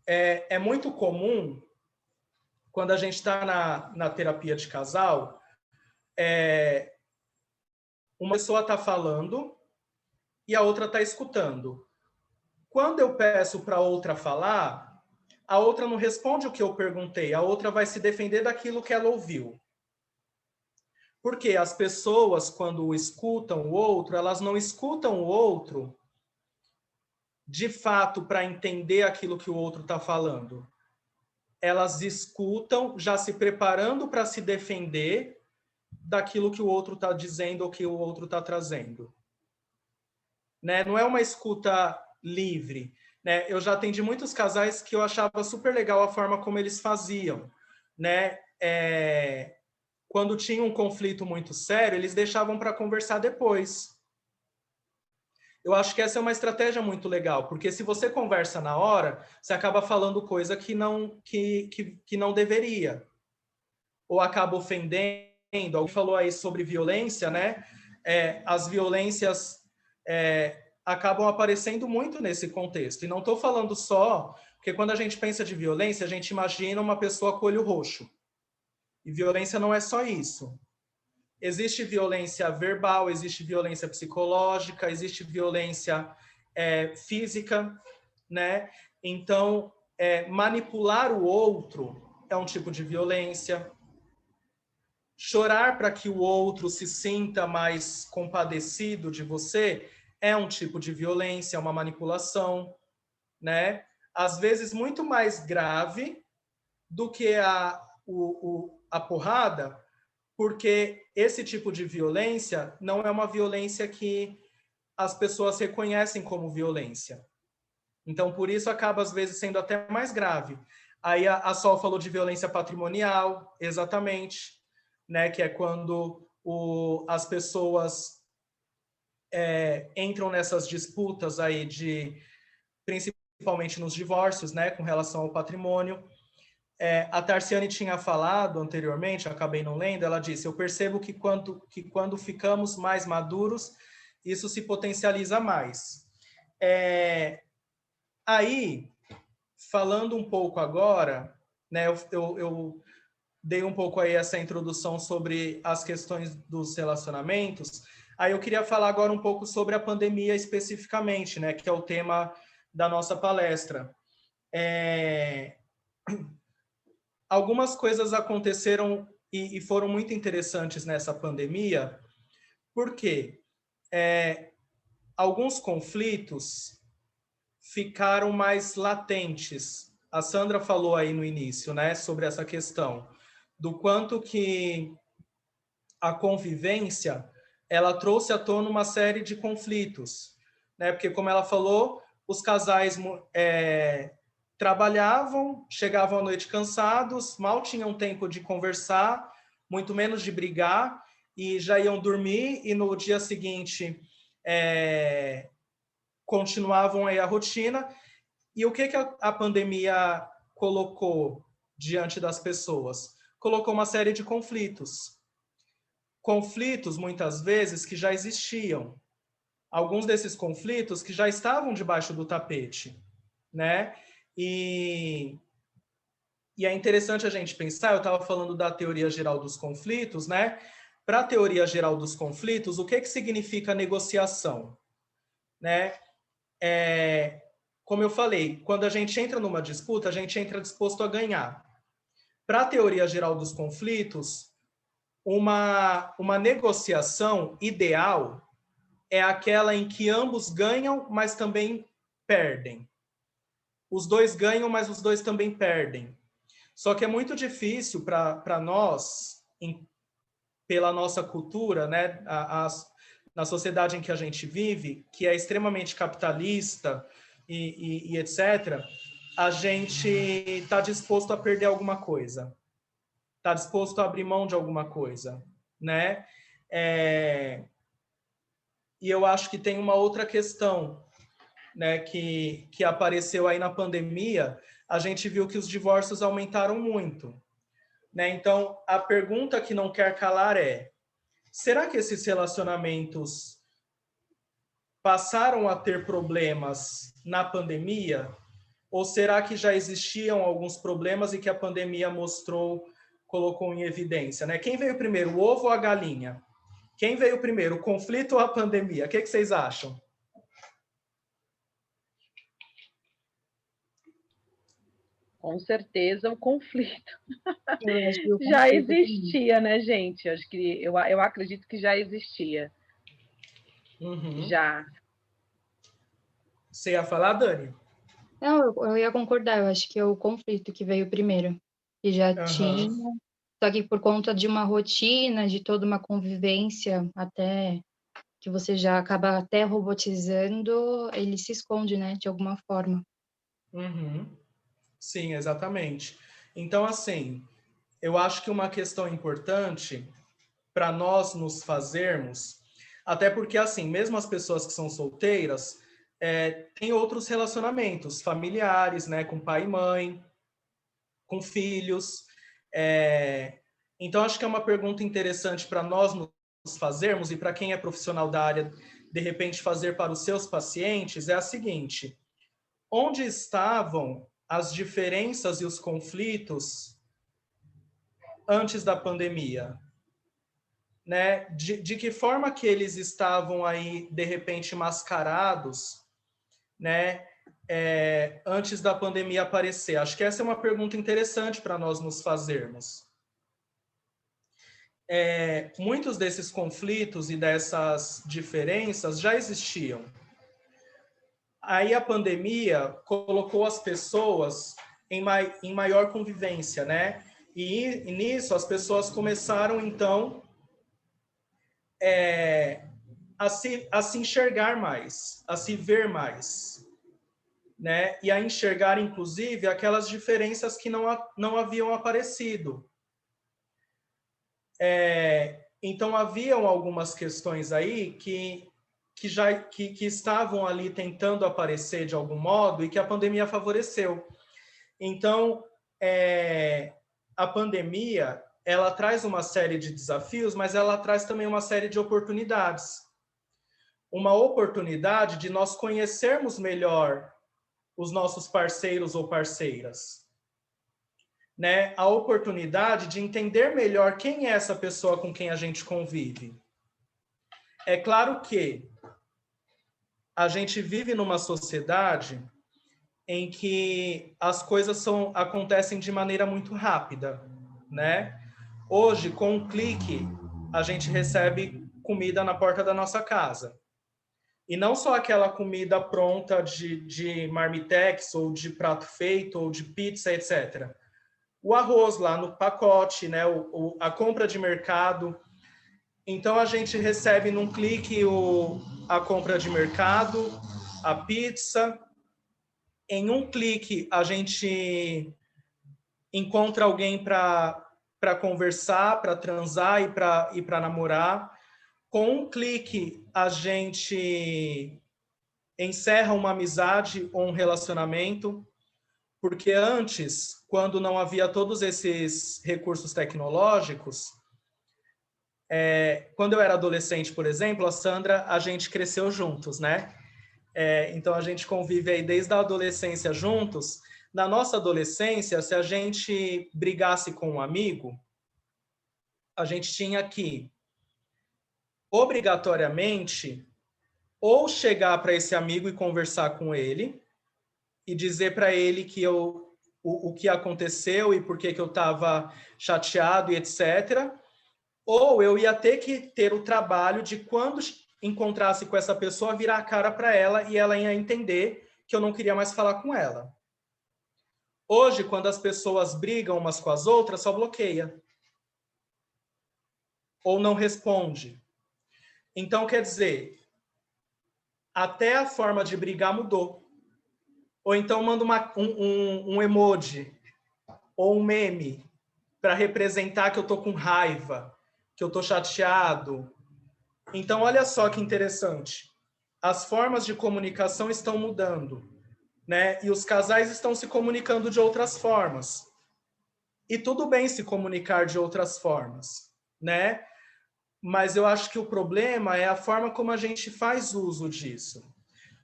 [SPEAKER 1] é muito comum, quando a gente está na terapia de casal, uma pessoa está falando e a outra está escutando. Quando eu peço para a outra falar, a outra não responde o que eu perguntei, a outra vai se defender daquilo que ela ouviu. Porque as pessoas, quando escutam o outro, elas não escutam o outro de fato para entender aquilo que o outro está falando. Elas escutam já se preparando para se defender daquilo que o outro está dizendo ou que o outro está trazendo. Né? Não é uma escuta livre. Né? Eu já atendi muitos casais que eu achava super legal a forma como eles faziam. Né? Quando tinha um conflito muito sério, eles deixavam para conversar depois. Eu acho que essa é uma estratégia muito legal, porque se você conversa na hora, você acaba falando coisa que não deveria. Ou acaba ofendendo. Alguém falou aí sobre violência, né? As violências acabam aparecendo muito nesse contexto. E não estou falando só, porque quando a gente pensa de violência, a gente imagina uma pessoa com olho roxo. E violência não é só isso. Existe violência verbal, existe violência psicológica, existe violência física, né? Então, manipular o outro é um tipo de violência. Chorar para que o outro se sinta mais compadecido de você é um tipo de violência, é uma manipulação, né? Às vezes muito mais grave do que a porrada, porque esse tipo de violência não é uma violência que as pessoas reconhecem como violência. Então, por isso, acaba, às vezes, sendo até mais grave. Aí a Sol falou de violência patrimonial, exatamente, né? Que é quando as pessoas entram nessas disputas aí principalmente nos divórcios, né? Com relação ao patrimônio. a Tarciane tinha falado anteriormente, acabei não lendo, ela disse, eu percebo que quando ficamos mais maduros, isso se potencializa mais. Aí, falando um pouco agora, né, eu dei um pouco aí essa introdução sobre as questões dos relacionamentos, aí eu queria falar agora um pouco sobre a pandemia especificamente, né, que é o tema da nossa palestra. Algumas coisas aconteceram e foram muito interessantes nessa pandemia, porque alguns conflitos ficaram mais latentes. A Sandra falou aí no início, né, sobre essa questão do quanto que a convivência ela trouxe à tona uma série de conflitos, né? Porque, como ela falou, os casais trabalhavam, chegavam à noite cansados, mal tinham tempo de conversar, muito menos de brigar, e já iam dormir, e no dia seguinte continuavam aí a rotina. E o que a pandemia colocou diante das pessoas? Colocou uma série de conflitos. Conflitos, muitas vezes, que já existiam. Alguns desses conflitos que já estavam debaixo do tapete, né? E é interessante a gente pensar, eu estava falando da teoria geral dos conflitos, né? Para a teoria geral dos conflitos, o que significa negociação? Né? Como eu falei, quando a gente entra numa disputa, a gente entra disposto a ganhar. Para a teoria geral dos conflitos, uma negociação ideal é aquela em que ambos ganham, mas também perdem. Os dois ganham, mas os dois também perdem. Só que é muito difícil para nós, pela nossa cultura, né, na sociedade em que a gente vive, que é extremamente capitalista e etc., a gente está disposto a perder alguma coisa. Está disposto a abrir mão de alguma coisa, né? E eu acho que tem uma outra questão, né, que apareceu aí na pandemia. A gente viu que os divórcios aumentaram muito, né? Então, a pergunta que não quer calar é: será que esses relacionamentos passaram a ter problemas na pandemia? Ou será que já existiam alguns problemas e que a pandemia colocou em evidência, né? Quem veio primeiro, o ovo ou a galinha? Quem veio primeiro, o conflito ou a pandemia? O que vocês acham?
[SPEAKER 4] Com certeza o conflito já existia, né, gente? Eu acredito que já existia.
[SPEAKER 1] Uhum.
[SPEAKER 4] Já.
[SPEAKER 1] Você ia falar, Dani?
[SPEAKER 8] Não, eu ia concordar, eu acho que é o conflito que veio primeiro. E já tinha, só que por conta de uma rotina, de toda uma convivência, até que você já acaba até robotizando, ele se esconde, né, de alguma forma.
[SPEAKER 1] Uhum. Sim, exatamente. Então, assim, eu acho que uma questão importante para nós nos fazermos, até porque, assim, mesmo as pessoas que são solteiras, têm outros relacionamentos familiares, né, com pai e mãe, com filhos. Então, acho que é uma pergunta interessante para nós nos fazermos, e para quem é profissional da área, de repente, fazer para os seus pacientes, é a seguinte: onde estavam as diferenças e os conflitos antes da pandemia? Né? De que forma que eles estavam aí, de repente, mascarados, né? Antes da pandemia aparecer? Acho que essa é uma pergunta interessante para nós nos fazermos. Muitos desses conflitos e dessas diferenças já existiam. Aí a pandemia colocou as pessoas em maior convivência, né? E nisso as pessoas começaram, então, a se enxergar mais, a se ver mais, né? E a enxergar, inclusive, aquelas diferenças que não haviam aparecido. Então, haviam algumas questões aí que estavam ali tentando aparecer de algum modo e que a pandemia favoreceu. Então, a pandemia, ela traz uma série de desafios, mas ela traz também uma série de oportunidades. Uma oportunidade de nós conhecermos melhor os nossos parceiros ou parceiras, né? A oportunidade de entender melhor quem é essa pessoa com quem a gente convive. É claro que a gente vive numa sociedade em que as coisas acontecem de maneira muito rápida, né? Hoje, com um clique, a gente recebe comida na porta da nossa casa. E não só aquela comida pronta de marmitex, ou de prato feito, ou de pizza, etc. O arroz lá no pacote, né? A compra de mercado. Então, a gente recebe num clique a compra de mercado, a pizza. Em um clique, a gente encontra alguém para conversar, para transar e para namorar. Com um clique, a gente encerra uma amizade ou um relacionamento, porque antes, quando não havia todos esses recursos tecnológicos, quando eu era adolescente, por exemplo, a Sandra, a gente cresceu juntos, né? Então, a gente convive aí desde a adolescência juntos. Na nossa adolescência, se a gente brigasse com um amigo, a gente tinha que obrigatoriamente ou chegar para esse amigo e conversar com ele e dizer para ele que o que aconteceu e por que eu estava chateado e etc. Ou eu ia ter que ter o trabalho de, quando encontrasse com essa pessoa, virar a cara para ela e ela ia entender que eu não queria mais falar com ela. Hoje, quando as pessoas brigam umas com as outras, só bloqueia. Ou não responde. Então, quer dizer, até a forma de brigar mudou. Ou então manda um emoji ou um meme para representar que eu estou com raiva, que eu estou chateado. Então, olha só que interessante. As formas de comunicação estão mudando, né? E os casais estão se comunicando de outras formas. E tudo bem se comunicar de outras formas, né? Mas eu acho que o problema é a forma como a gente faz uso disso.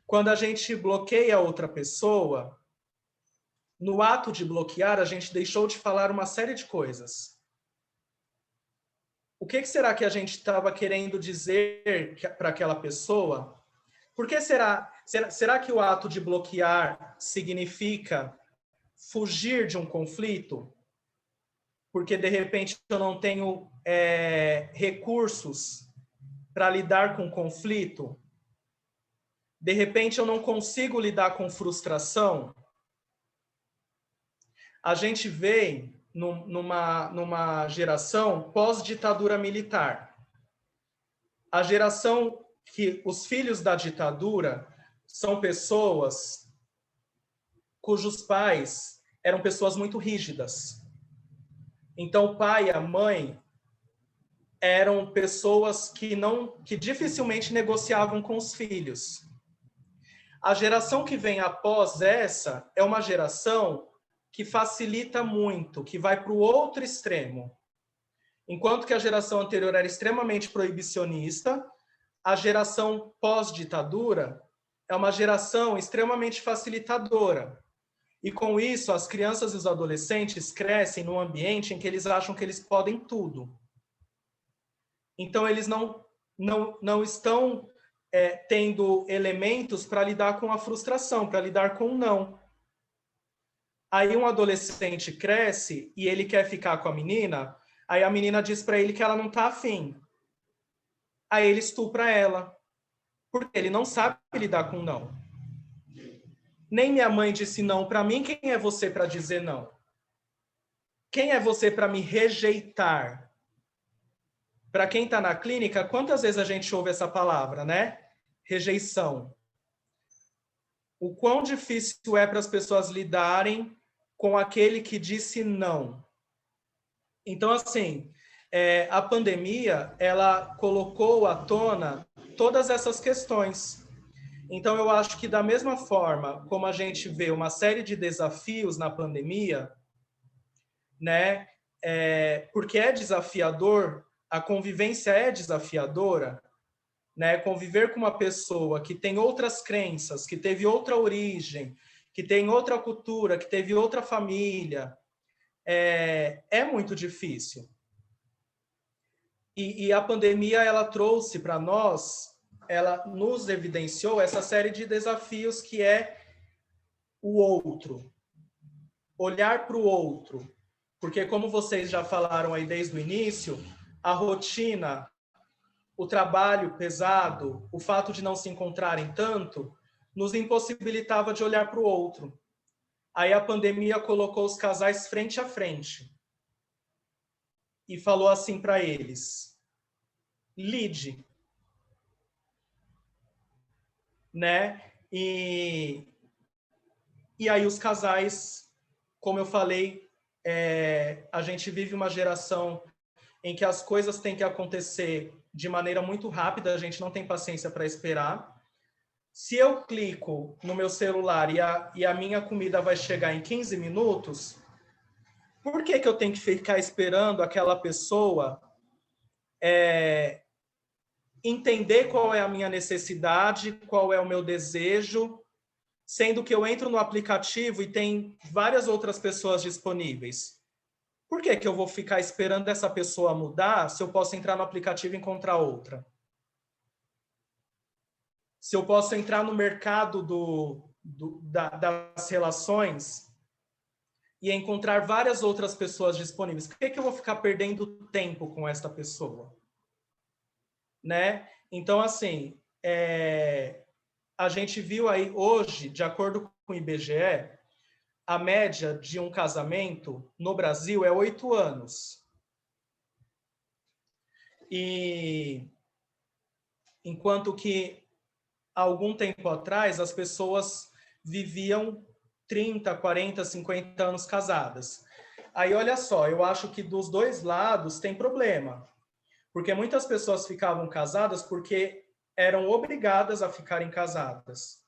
[SPEAKER 1] Quando a gente bloqueia outra pessoa, no ato de bloquear, a gente deixou de falar uma série de coisas. O que será que a gente estava querendo dizer para aquela pessoa? Por que será que o ato de bloquear significa fugir de um conflito? Porque, de repente, eu não tenho recursos para lidar com conflito? De repente, eu não consigo lidar com frustração? A gente vem numa geração pós-ditadura militar. A geração que os filhos da ditadura são pessoas cujos pais eram pessoas muito rígidas. Então, o pai e a mãe eram pessoas que dificilmente negociavam com os filhos. A geração que vem após essa é uma geração que facilita muito, que vai para o outro extremo. Enquanto que a geração anterior era extremamente proibicionista, a geração pós-ditadura é uma geração extremamente facilitadora. E com isso, as crianças e os adolescentes crescem num ambiente em que eles acham que eles podem tudo. Então, eles não estão tendo elementos para lidar com a frustração, para lidar com o não. Aí um adolescente cresce e ele quer ficar com a menina, aí a menina diz para ele que ela não está afim. Aí ele estupra ela, porque ele não sabe lidar com não. Nem minha mãe disse não para mim, quem é você para dizer não? Quem é você para me rejeitar? Para quem está na clínica, quantas vezes a gente ouve essa palavra, né? Rejeição. O quão difícil é para as pessoas lidarem com aquele que disse não. Então, assim, a pandemia, ela colocou à tona todas essas questões. Então, eu acho que da mesma forma como a gente vê uma série de desafios na pandemia, né? Porque é desafiador, a convivência é desafiadora, né? Conviver com uma pessoa que tem outras crenças, que teve outra origem, que tem outra cultura, que teve outra família, é muito difícil. E a pandemia, ela trouxe para nós, ela nos evidenciou essa série de desafios que é o outro, olhar para o outro. Porque, como vocês já falaram aí desde o início, a rotina, o trabalho pesado, o fato de não se encontrarem tanto, nos impossibilitava de olhar para o outro. Aí a pandemia colocou os casais frente a frente e falou assim para eles: lide, né? E aí os casais, como eu falei, a gente vive uma geração em que as coisas têm que acontecer de maneira muito rápida, a gente não tem paciência para esperar. Se eu clico no meu celular e a minha comida vai chegar em 15 minutos, por que eu tenho que ficar esperando aquela pessoa entender qual é a minha necessidade, qual é o meu desejo, sendo que eu entro no aplicativo e tem várias outras pessoas disponíveis? Por que eu vou ficar esperando essa pessoa mudar se eu posso entrar no aplicativo e encontrar outra? Se eu posso entrar no mercado das relações e encontrar várias outras pessoas disponíveis, por que eu vou ficar perdendo tempo com esta pessoa? Né? Então, assim, a gente viu aí hoje, de acordo com o IBGE, a média de um casamento no Brasil é 8 anos. E enquanto que há algum tempo atrás as pessoas viviam 30, 40, 50 anos casadas. Aí, olha só, eu acho que dos dois lados tem problema. Porque muitas pessoas ficavam casadas porque eram obrigadas a ficarem casadas.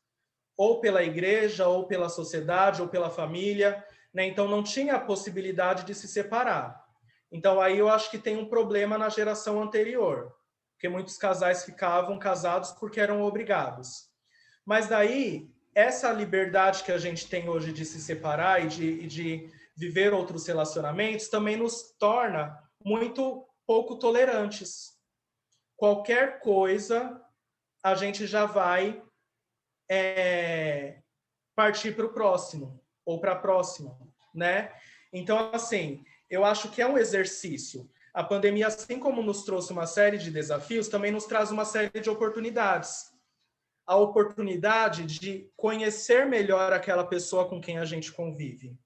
[SPEAKER 1] Ou pela igreja, ou pela sociedade, ou pela família, né? Então não tinha a possibilidade de se separar. Então aí eu acho que tem um problema na geração anterior, porque muitos casais ficavam casados porque eram obrigados. Mas daí, essa liberdade que a gente tem hoje de se separar e de viver outros relacionamentos também nos torna muito pouco tolerantes. Qualquer coisa, a gente já vai partir para o próximo, ou para a próxima, né? Então, assim, eu acho que é um exercício. A pandemia, assim como nos trouxe uma série de desafios, também nos traz uma série de oportunidades. A oportunidade de conhecer melhor aquela pessoa com quem a gente convive.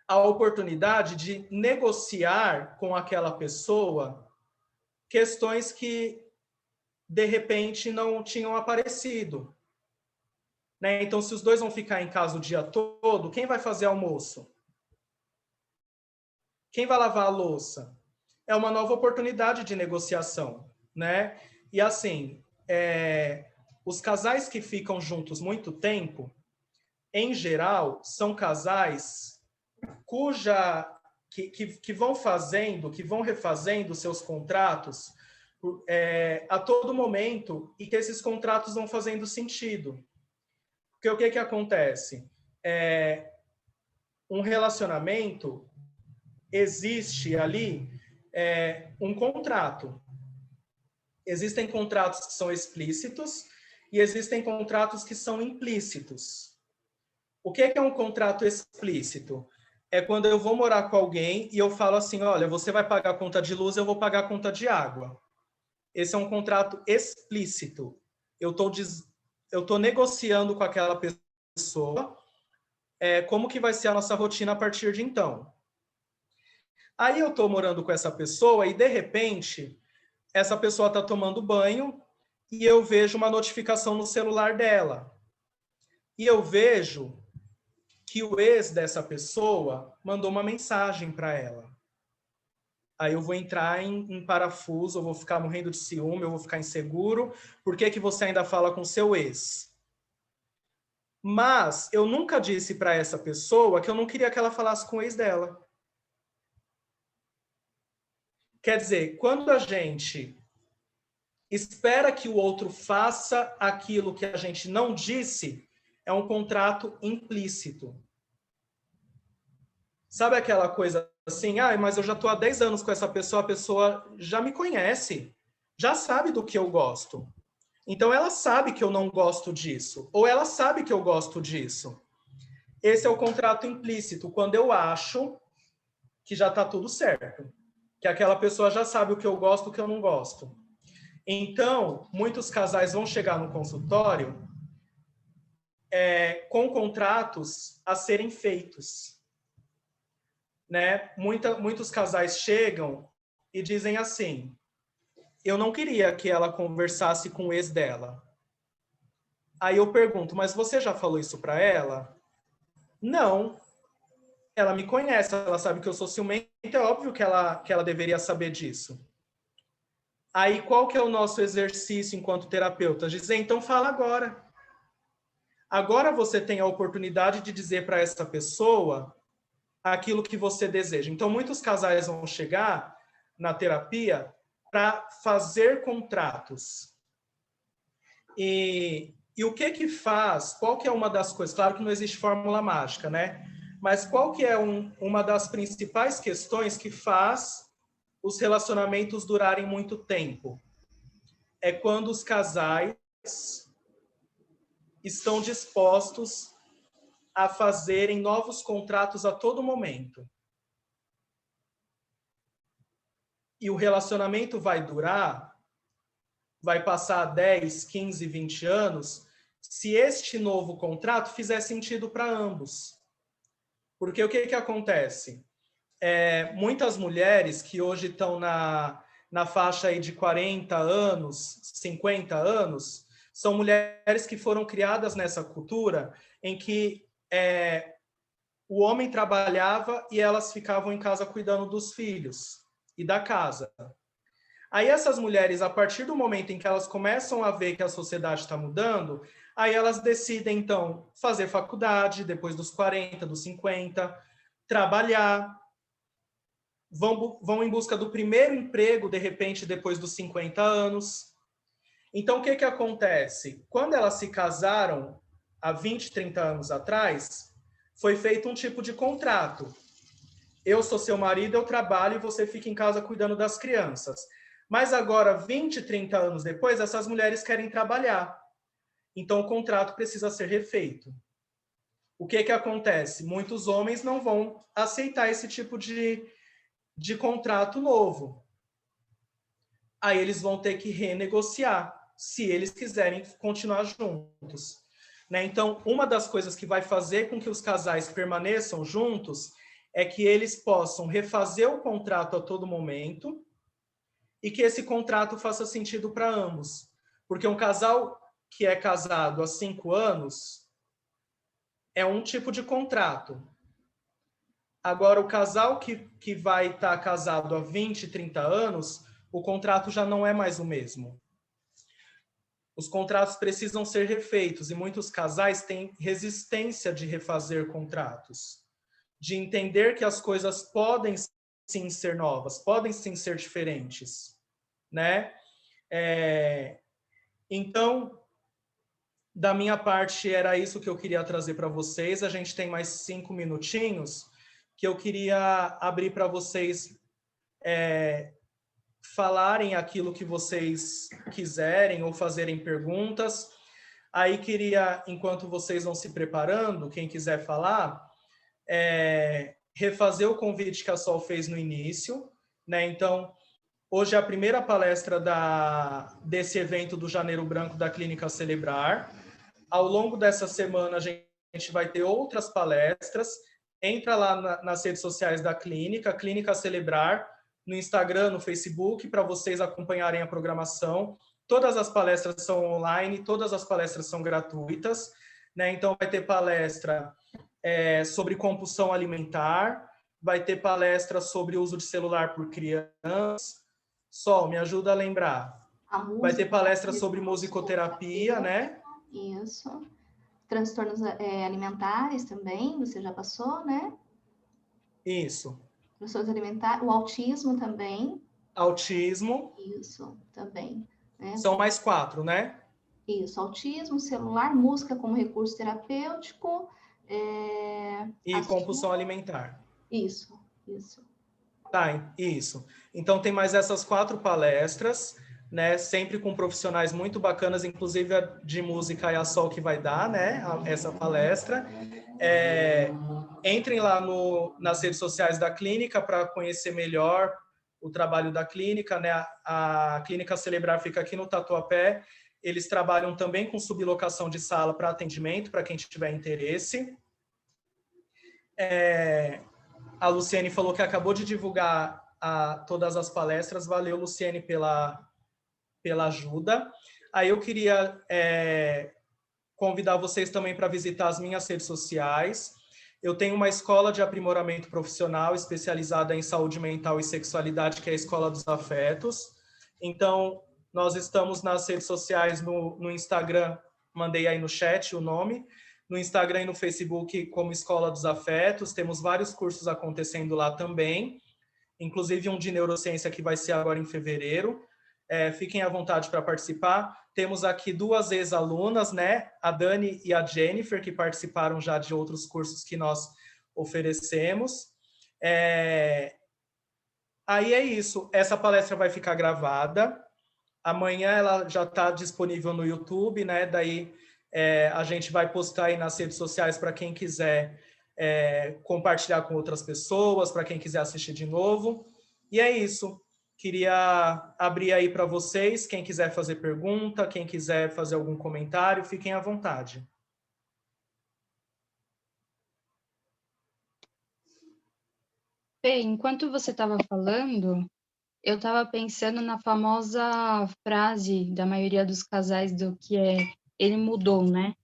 [SPEAKER 1] A oportunidade de negociar com aquela pessoa questões que, de repente, não tinham aparecido. Né? Então, se os dois vão ficar em casa o dia todo, quem vai fazer almoço? Quem vai lavar a louça? É uma nova oportunidade de negociação, né? E assim, os casais que ficam juntos muito tempo, em geral, são casais que vão fazendo, que vão refazendo seus contratos a todo momento, e que esses contratos vão fazendo sentido. Porque o que acontece? Um relacionamento, existe ali um contrato. Existem contratos que são explícitos e existem contratos que são implícitos. O que é um contrato explícito? É quando eu vou morar com alguém e eu falo assim, olha, você vai pagar a conta de luz, eu vou pagar a conta de água. Esse é um contrato explícito. Eu estou negociando com aquela pessoa como que vai ser a nossa rotina a partir de então. Aí eu estou morando com essa pessoa e, de repente, essa pessoa está tomando banho e eu vejo uma notificação no celular dela. E eu vejo que o ex dessa pessoa mandou uma mensagem para ela. Aí eu vou entrar em parafuso, eu vou ficar morrendo de ciúme, eu vou ficar inseguro. Por que você ainda fala com seu ex? Mas eu nunca disse para essa pessoa que eu não queria que ela falasse com o ex dela. Quer dizer, quando a gente espera que o outro faça aquilo que a gente não disse, é um contrato implícito. Sabe aquela coisa assim, mas eu já estou há 10 anos com essa pessoa, a pessoa já me conhece, já sabe do que eu gosto. Então, ela sabe que eu não gosto disso, ou ela sabe que eu gosto disso. Esse é o contrato implícito, quando eu acho que já está tudo certo, que aquela pessoa já sabe o que eu gosto, o que eu não gosto. Então, muitos casais vão chegar no consultório com contratos a serem feitos. Né? Muitos casais chegam e dizem assim, eu não queria que ela conversasse com o ex dela. Aí eu pergunto, mas você já falou isso para ela? Não. Ela me conhece, ela sabe que eu sou ciumento, é óbvio que ela deveria saber disso. Aí qual que é o nosso exercício enquanto terapeuta? Dizer, então fala agora. Agora você tem a oportunidade de dizer para essa pessoa aquilo que você deseja. Então, muitos casais vão chegar na terapia para fazer contratos. E o que faz, qual que é uma das coisas? Claro que não existe fórmula mágica, né? Mas qual que é uma das principais questões que faz os relacionamentos durarem muito tempo? É quando os casais estão dispostos a fazerem novos contratos a todo momento. E o relacionamento vai durar, vai passar 10, 15, 20 anos, se este novo contrato fizer sentido para ambos. Porque o que acontece? Muitas mulheres que hoje estão na faixa aí de 40 anos, 50 anos, são mulheres que foram criadas nessa cultura em que o homem trabalhava e elas ficavam em casa cuidando dos filhos e da casa. Aí essas mulheres, a partir do momento em que elas começam a ver que a sociedade está mudando, aí elas decidem, então, fazer faculdade, depois dos 40, dos 50, trabalhar, vão em busca do primeiro emprego, de repente, depois dos 50 anos. Então, o que acontece? Quando elas se casaram, há 20, 30 anos atrás, foi feito um tipo de contrato. Eu sou seu marido, eu trabalho e você fica em casa cuidando das crianças. Mas agora, 20, 30 anos depois, essas mulheres querem trabalhar. Então, o contrato precisa ser refeito. O que acontece? Muitos homens não vão aceitar esse tipo de contrato novo. Aí eles vão ter que renegociar, se eles quiserem continuar juntos. Né? Então, uma das coisas que vai fazer com que os casais permaneçam juntos é que eles possam refazer o contrato a todo momento e que esse contrato faça sentido para ambos. Porque um casal que é casado há 5 anos é um tipo de contrato. Agora, o casal que vai estar casado há 20, 30 anos, o contrato já não é mais o mesmo. Os contratos precisam ser refeitos e muitos casais têm resistência de refazer contratos, de entender que as coisas podem sim ser novas, podem sim ser diferentes, né? Então, da minha parte, era isso que eu queria trazer para vocês. A gente tem mais 5 minutinhos que eu queria abrir para vocês falarem aquilo que vocês quiserem ou fazerem perguntas. Aí queria, enquanto vocês vão se preparando, quem quiser falar, refazer o convite que a Sol fez no início, né? Então, hoje é a primeira palestra desse evento do Janeiro Branco da Clínica Celebrar. Ao longo dessa semana, a gente vai ter outras palestras. Entra lá nas redes sociais da Clínica, Clínica Celebrar, no Instagram, no Facebook, para vocês acompanharem a programação. Todas as palestras são online, todas as palestras são gratuitas, né? Então, vai ter palestra sobre compulsão alimentar, vai ter palestra sobre uso de celular por crianças. Sol, me ajuda a lembrar. Vai ter palestra sobre musicoterapia, né?
[SPEAKER 2] Isso. transtornos alimentares também, você já passou, né?
[SPEAKER 1] Isso.
[SPEAKER 2] Transtornos alimentares, o autismo também.
[SPEAKER 1] Autismo.
[SPEAKER 2] Isso, também. Né?
[SPEAKER 1] São mais 4, né?
[SPEAKER 2] Isso, autismo, celular, música como recurso terapêutico.
[SPEAKER 1] E compulsão alimentar.
[SPEAKER 2] Isso.
[SPEAKER 1] Tá, isso. Então, tem mais essas 4 palestras, né? Sempre com profissionais muito bacanas, inclusive a de música é a Sol que vai dar, né? Essa palestra. Entrem lá nas redes sociais da clínica para conhecer melhor o trabalho da clínica, né? A Clínica Celebrar fica aqui no Tatuapé. Eles trabalham também com sublocação de sala para atendimento, para quem tiver interesse. A Luciene falou que acabou de divulgar todas as palestras. Valeu, Luciene, pela ajuda. Aí eu queria convidar vocês também para visitar as minhas redes sociais. Eu tenho uma escola de aprimoramento profissional especializada em saúde mental e sexualidade, que é a Escola dos Afetos. Então, nós estamos nas redes sociais, no Instagram, mandei aí no chat o nome, no Instagram e no Facebook como Escola dos Afetos. Temos vários cursos acontecendo lá também, inclusive um de neurociência que vai ser agora em fevereiro. Fiquem à vontade para participar. Temos aqui 2 ex-alunas, né? A Dani e a Jennifer, que participaram já de outros cursos que nós oferecemos. Aí é isso. Essa palestra vai ficar gravada. Amanhã ela já está disponível no YouTube, né? Daí a gente vai postar aí nas redes sociais para quem quiser compartilhar com outras pessoas, para quem quiser assistir de novo. E é isso. Queria abrir aí para vocês, quem quiser fazer pergunta, quem quiser fazer algum comentário, fiquem à vontade.
[SPEAKER 8] Fê, enquanto você estava falando, eu estava pensando na famosa frase da maioria dos casais do que ele mudou, né?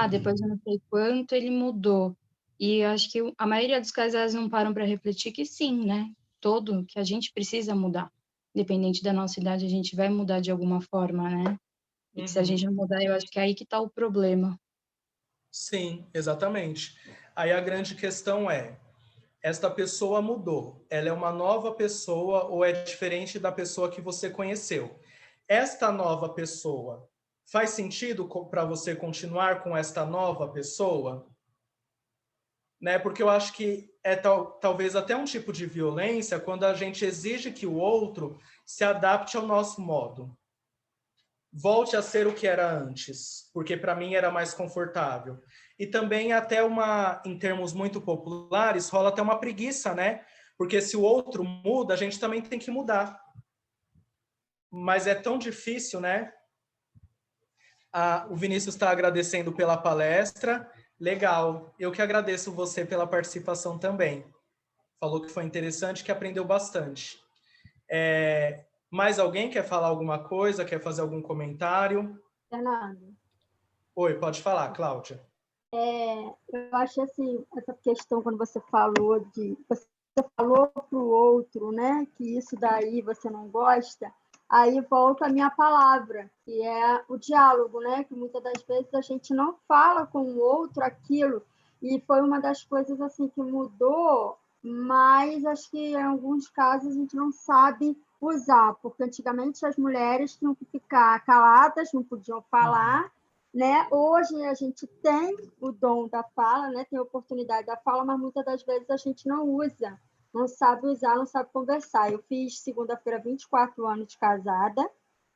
[SPEAKER 8] Depois de não sei quanto, ele mudou. E eu acho que a maioria dos casais não param para refletir que sim, né? Que a gente precisa mudar. Independente da nossa idade, a gente vai mudar de alguma forma, né? E que se a gente não mudar, eu acho que é aí que está o problema.
[SPEAKER 1] Sim, exatamente. Aí a grande questão esta pessoa mudou, ela é uma nova pessoa ou é diferente da pessoa que você conheceu? Esta nova pessoa, faz sentido para você continuar com esta nova pessoa? Né? Porque eu acho que talvez até um tipo de violência quando a gente exige que o outro se adapte ao nosso modo. Volte a ser o que era antes, porque para mim era mais confortável. E também até em termos muito populares, rola até uma preguiça, né? Porque se o outro muda, a gente também tem que mudar. Mas é tão difícil, né? O Vinícius está agradecendo pela palestra. Legal. Eu que agradeço você pela participação também. Falou que foi interessante, que aprendeu bastante. Mais alguém quer falar alguma coisa? Quer fazer algum comentário?
[SPEAKER 10] Fernando.
[SPEAKER 1] Oi, pode falar, Cláudia.
[SPEAKER 10] Eu acho assim, essa questão quando você falou para o outro, né, que isso daí você não gosta, aí volta a minha palavra, que é o diálogo, né, que muitas das vezes a gente não fala com o outro aquilo, e foi uma das coisas assim que mudou, mas acho que em alguns casos a gente não sabe usar, porque antigamente as mulheres tinham que ficar caladas, não podiam falar, né? Hoje a gente tem o dom da fala, né? Tem a oportunidade da fala, mas muitas das vezes a gente não usa, não sabe usar, não sabe conversar. Eu fiz segunda-feira 24 anos de casada,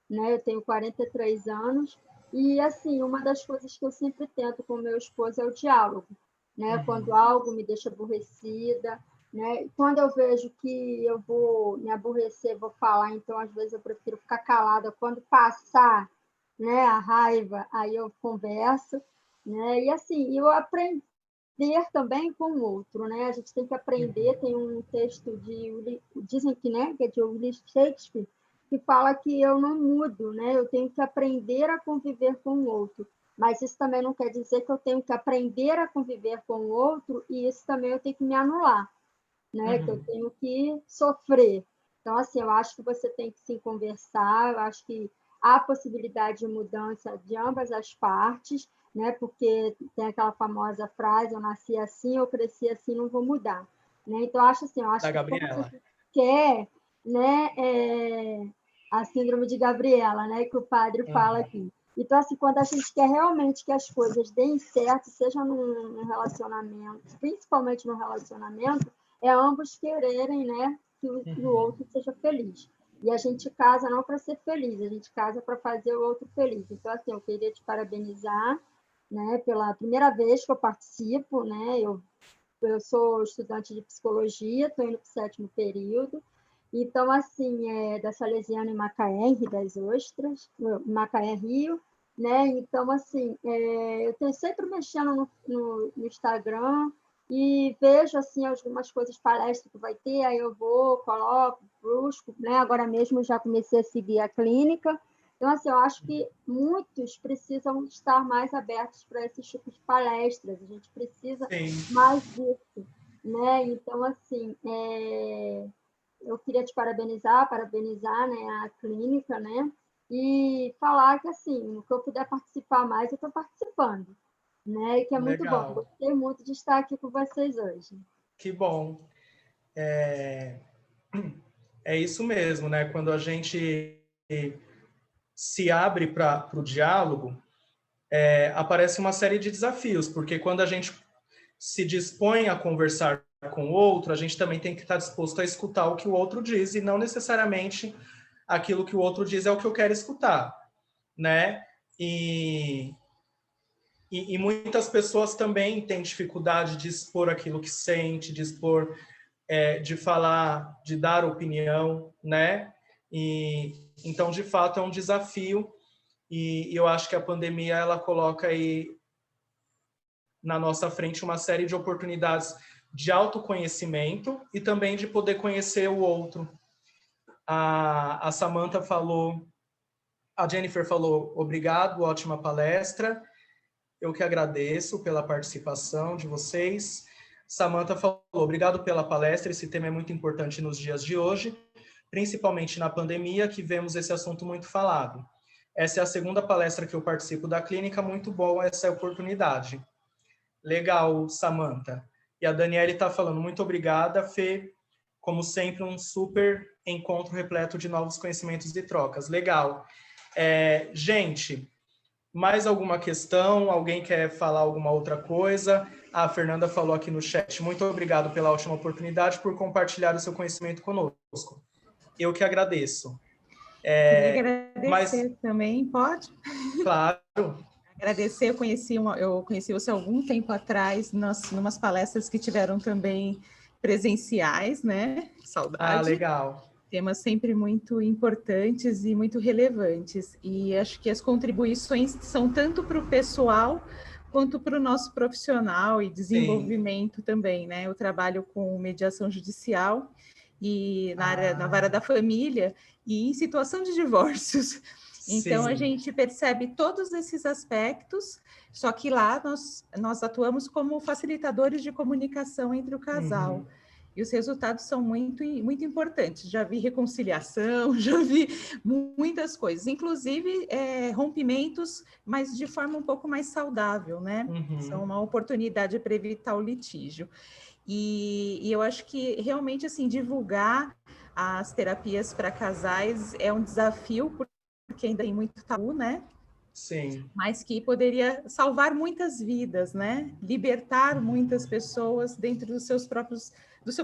[SPEAKER 10] né? Eu tenho 43 anos, e assim, uma das coisas que eu sempre tento com meu esposo é o diálogo, né? Quando algo me deixa aborrecida, né? Quando eu vejo que eu vou me aborrecer, vou falar, então às vezes eu prefiro ficar calada. Quando passar, né, a raiva, aí eu converso, né? E assim, eu aprender também com o outro, né? A gente tem que aprender. Tem um texto dizem que, né, que é de William Shakespeare, que fala que eu não mudo, né? Eu tenho que aprender a conviver com o outro. Mas isso também não quer dizer que eu tenho que aprender a conviver com o outro e isso também eu tenho que me anular, né? Que eu tenho que sofrer. Então, assim, eu acho que você tem que se conversar, eu acho que há possibilidade de mudança de ambas as partes, né? Porque tem aquela famosa frase, eu nasci assim, eu cresci assim, não vou mudar. Né? Então, acho assim,
[SPEAKER 1] Da Gabriela.
[SPEAKER 10] Que quer, né, a síndrome de Gabriela, né, que o padre fala aqui. Então, assim, quando a gente quer realmente que as coisas deem certo, seja num relacionamento, principalmente no relacionamento, é ambos quererem, né, que o outro seja feliz. E a gente casa não para ser feliz, a gente casa para fazer o outro feliz. Então, assim, eu queria te parabenizar, né, pela primeira vez que eu participo, né, eu sou estudante de psicologia, estou indo para o 7º período. Então, assim, da Salesiana em Macaé, em Rio das Ostras, Macaé, Rio, né? Então, assim, eu estou sempre mexendo no Instagram e vejo, assim, algumas coisas, palestras que vai ter, aí eu vou, coloco, busco, né? Agora mesmo já comecei a seguir a clínica. Então, assim, eu acho que muitos precisam estar mais abertos para esses tipos de palestras, a gente precisa mais disso, né? Então, assim, eu queria te parabenizar, né, a clínica, né? E falar que, assim, no que eu puder participar mais, eu estou participando, né? E que é muito bom. Gostei muito de estar aqui com vocês hoje.
[SPEAKER 1] Que bom. É isso mesmo, né? Quando a gente se abre para o diálogo, aparece uma série de desafios, porque quando a gente se dispõe a conversar com o outro, a gente também tem que estar disposto a escutar o que o outro diz, e não necessariamente aquilo que o outro diz é o que eu quero escutar, né? E muitas pessoas também têm dificuldade de expor aquilo que sente, de expor, de falar, de dar opinião, né? E então, de fato, é um desafio, e eu acho que a pandemia ela coloca aí na nossa frente uma série de oportunidades de autoconhecimento e também de poder conhecer o outro. A Samantha falou, a Jennifer falou, obrigado, ótima palestra. Eu que agradeço pela participação de vocês. Samantha falou, obrigado pela palestra, esse tema é muito importante nos dias de hoje, principalmente na pandemia, que vemos esse assunto muito falado. Essa é a 2ª palestra que eu participo da clínica, muito boa essa oportunidade. Legal, Samantha. E a Daniele está falando, muito obrigada, Fê. Como sempre, um super encontro repleto de novos conhecimentos e trocas. Legal. Gente, mais alguma questão? Alguém quer falar alguma outra coisa? A Fernanda falou aqui no chat, muito obrigado pela ótima oportunidade, por compartilhar o seu conhecimento conosco. Eu que agradeço.
[SPEAKER 11] Queria agradecer também, pode?
[SPEAKER 1] Claro.
[SPEAKER 11] Agradecer, eu conheci você há algum tempo atrás, numas palestras que tiveram também presenciais, né? Saudade.
[SPEAKER 1] Legal.
[SPEAKER 11] Temas sempre muito importantes e muito relevantes. E acho que as contribuições são tanto para o pessoal quanto para o nosso profissional e desenvolvimento também, né? Eu trabalho com mediação judicial e na vara da família e em situação de divórcios. Então, a gente percebe todos esses aspectos, só que lá nós atuamos como facilitadores de comunicação entre o casal. E os resultados são muito, muito importantes. Já vi reconciliação, já vi muitas coisas, inclusive rompimentos, mas de forma um pouco mais saudável, né? São uma oportunidade para evitar o litígio. E eu acho que realmente assim divulgar as terapias para casais é um desafio, porque ainda tem muito tabu, né?
[SPEAKER 1] Sim.
[SPEAKER 11] Mas que poderia salvar muitas vidas, né? Libertar muitas pessoas dentro do seu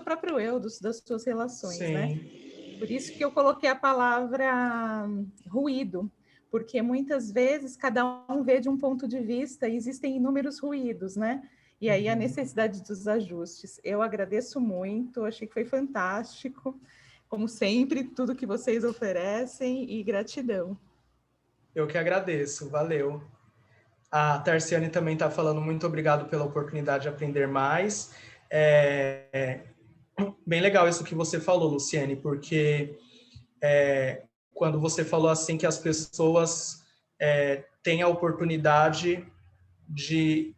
[SPEAKER 11] próprio eu, das suas relações,
[SPEAKER 1] Sim.
[SPEAKER 11] né? Por isso que eu coloquei a palavra ruído, porque muitas vezes cada um vê de um ponto de vista e existem inúmeros ruídos, né? E aí a necessidade dos ajustes. Eu agradeço muito, achei que foi fantástico, como sempre, tudo que vocês oferecem, e gratidão.
[SPEAKER 1] Eu que agradeço, valeu. A Tarciane também está falando, muito obrigado pela oportunidade de aprender mais. Bem legal isso que você falou, Luciane, porque quando você falou assim que as pessoas têm a oportunidade de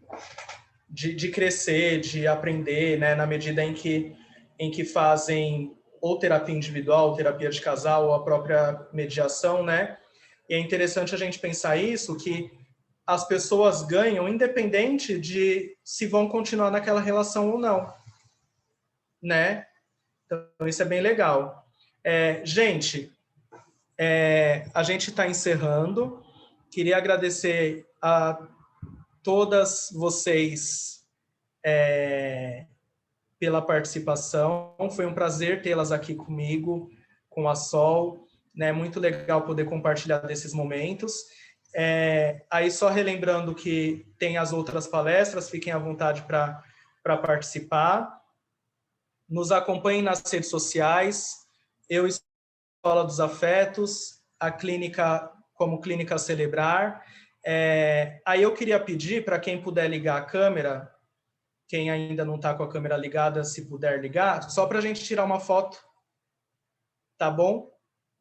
[SPEAKER 1] crescer, de aprender, né, na medida em que fazem ou terapia individual, ou terapia de casal, ou a própria mediação, né? E é interessante a gente pensar isso, que as pessoas ganham independente de se vão continuar naquela relação ou não, né? Então, isso é bem legal. Gente, a gente está encerrando. Queria agradecer a todas vocês pela participação. Foi um prazer tê-las aqui comigo, com a Sol, né? Muito legal poder compartilhar desses momentos. Aí só relembrando que tem as outras palestras, fiquem à vontade para participar. Nos acompanhem nas redes sociais, Escola dos Afetos, a clínica como Clínica Celebrar. Aí eu queria pedir para quem puder ligar a câmera, quem ainda não está com a câmera ligada, se puder ligar, só para a gente tirar uma foto, tá bom?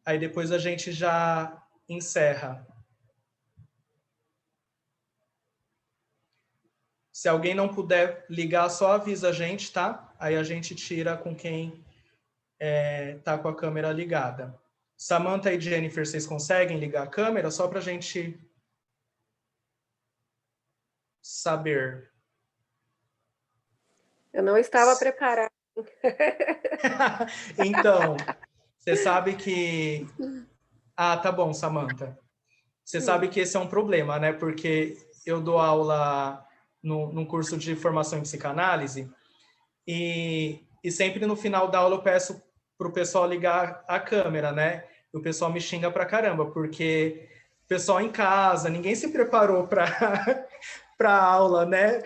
[SPEAKER 1] Aí depois a gente já encerra. Se alguém não puder ligar, só avisa a gente, tá? Aí a gente tira com quem tá com a câmera ligada. Samantha e Jennifer, vocês conseguem ligar a câmera? Só para a gente saber.
[SPEAKER 6] Eu não estava preparada.
[SPEAKER 1] Então, você sabe que... Ah, tá bom, Samantha. Você sabe que esse é um problema, né? Porque eu dou aula num curso de formação em psicanálise e sempre no final da aula eu peço para o pessoal ligar a câmera, né? E o pessoal me xinga pra caramba, porque o pessoal em casa, ninguém se preparou para aula, né?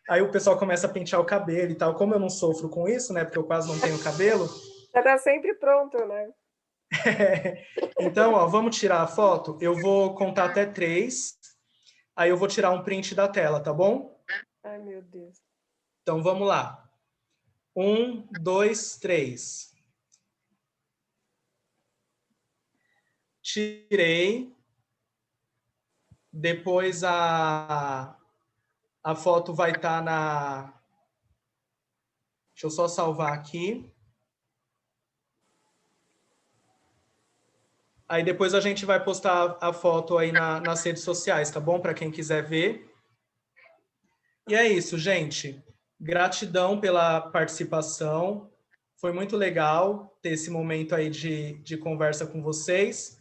[SPEAKER 1] Aí o pessoal começa a pentear o cabelo e tal. Como eu não sofro com isso, né? Porque eu quase não tenho cabelo.
[SPEAKER 6] Já tá sempre pronto, né?
[SPEAKER 1] Então, ó, vamos tirar a foto? Eu vou contar até 3. Aí eu vou tirar um print da tela, tá bom?
[SPEAKER 6] Ai, meu Deus.
[SPEAKER 1] Então, vamos lá. 1, 2, 3. Tirei. Depois a foto vai estar na... Deixa eu só salvar aqui. Aí depois a gente vai postar a foto aí nas redes sociais, tá bom? Para quem quiser ver. E é isso, gente. Gratidão pela participação. Foi muito legal ter esse momento aí de conversa com vocês.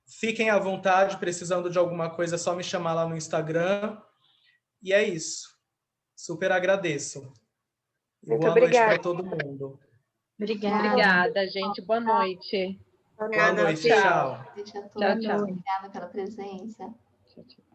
[SPEAKER 1] Fiquem à vontade, precisando de alguma coisa, é só me chamar lá no Instagram. E é isso. Super agradeço.
[SPEAKER 6] Muito
[SPEAKER 1] Boa
[SPEAKER 6] obrigada.
[SPEAKER 1] noite para todo mundo.
[SPEAKER 8] Obrigada,
[SPEAKER 4] gente. Boa noite.
[SPEAKER 1] Boa noite. Tchau.
[SPEAKER 2] Gente, a todos.
[SPEAKER 8] Tchau, tchau.
[SPEAKER 2] Obrigada pela presença.
[SPEAKER 8] Tchau, tchau.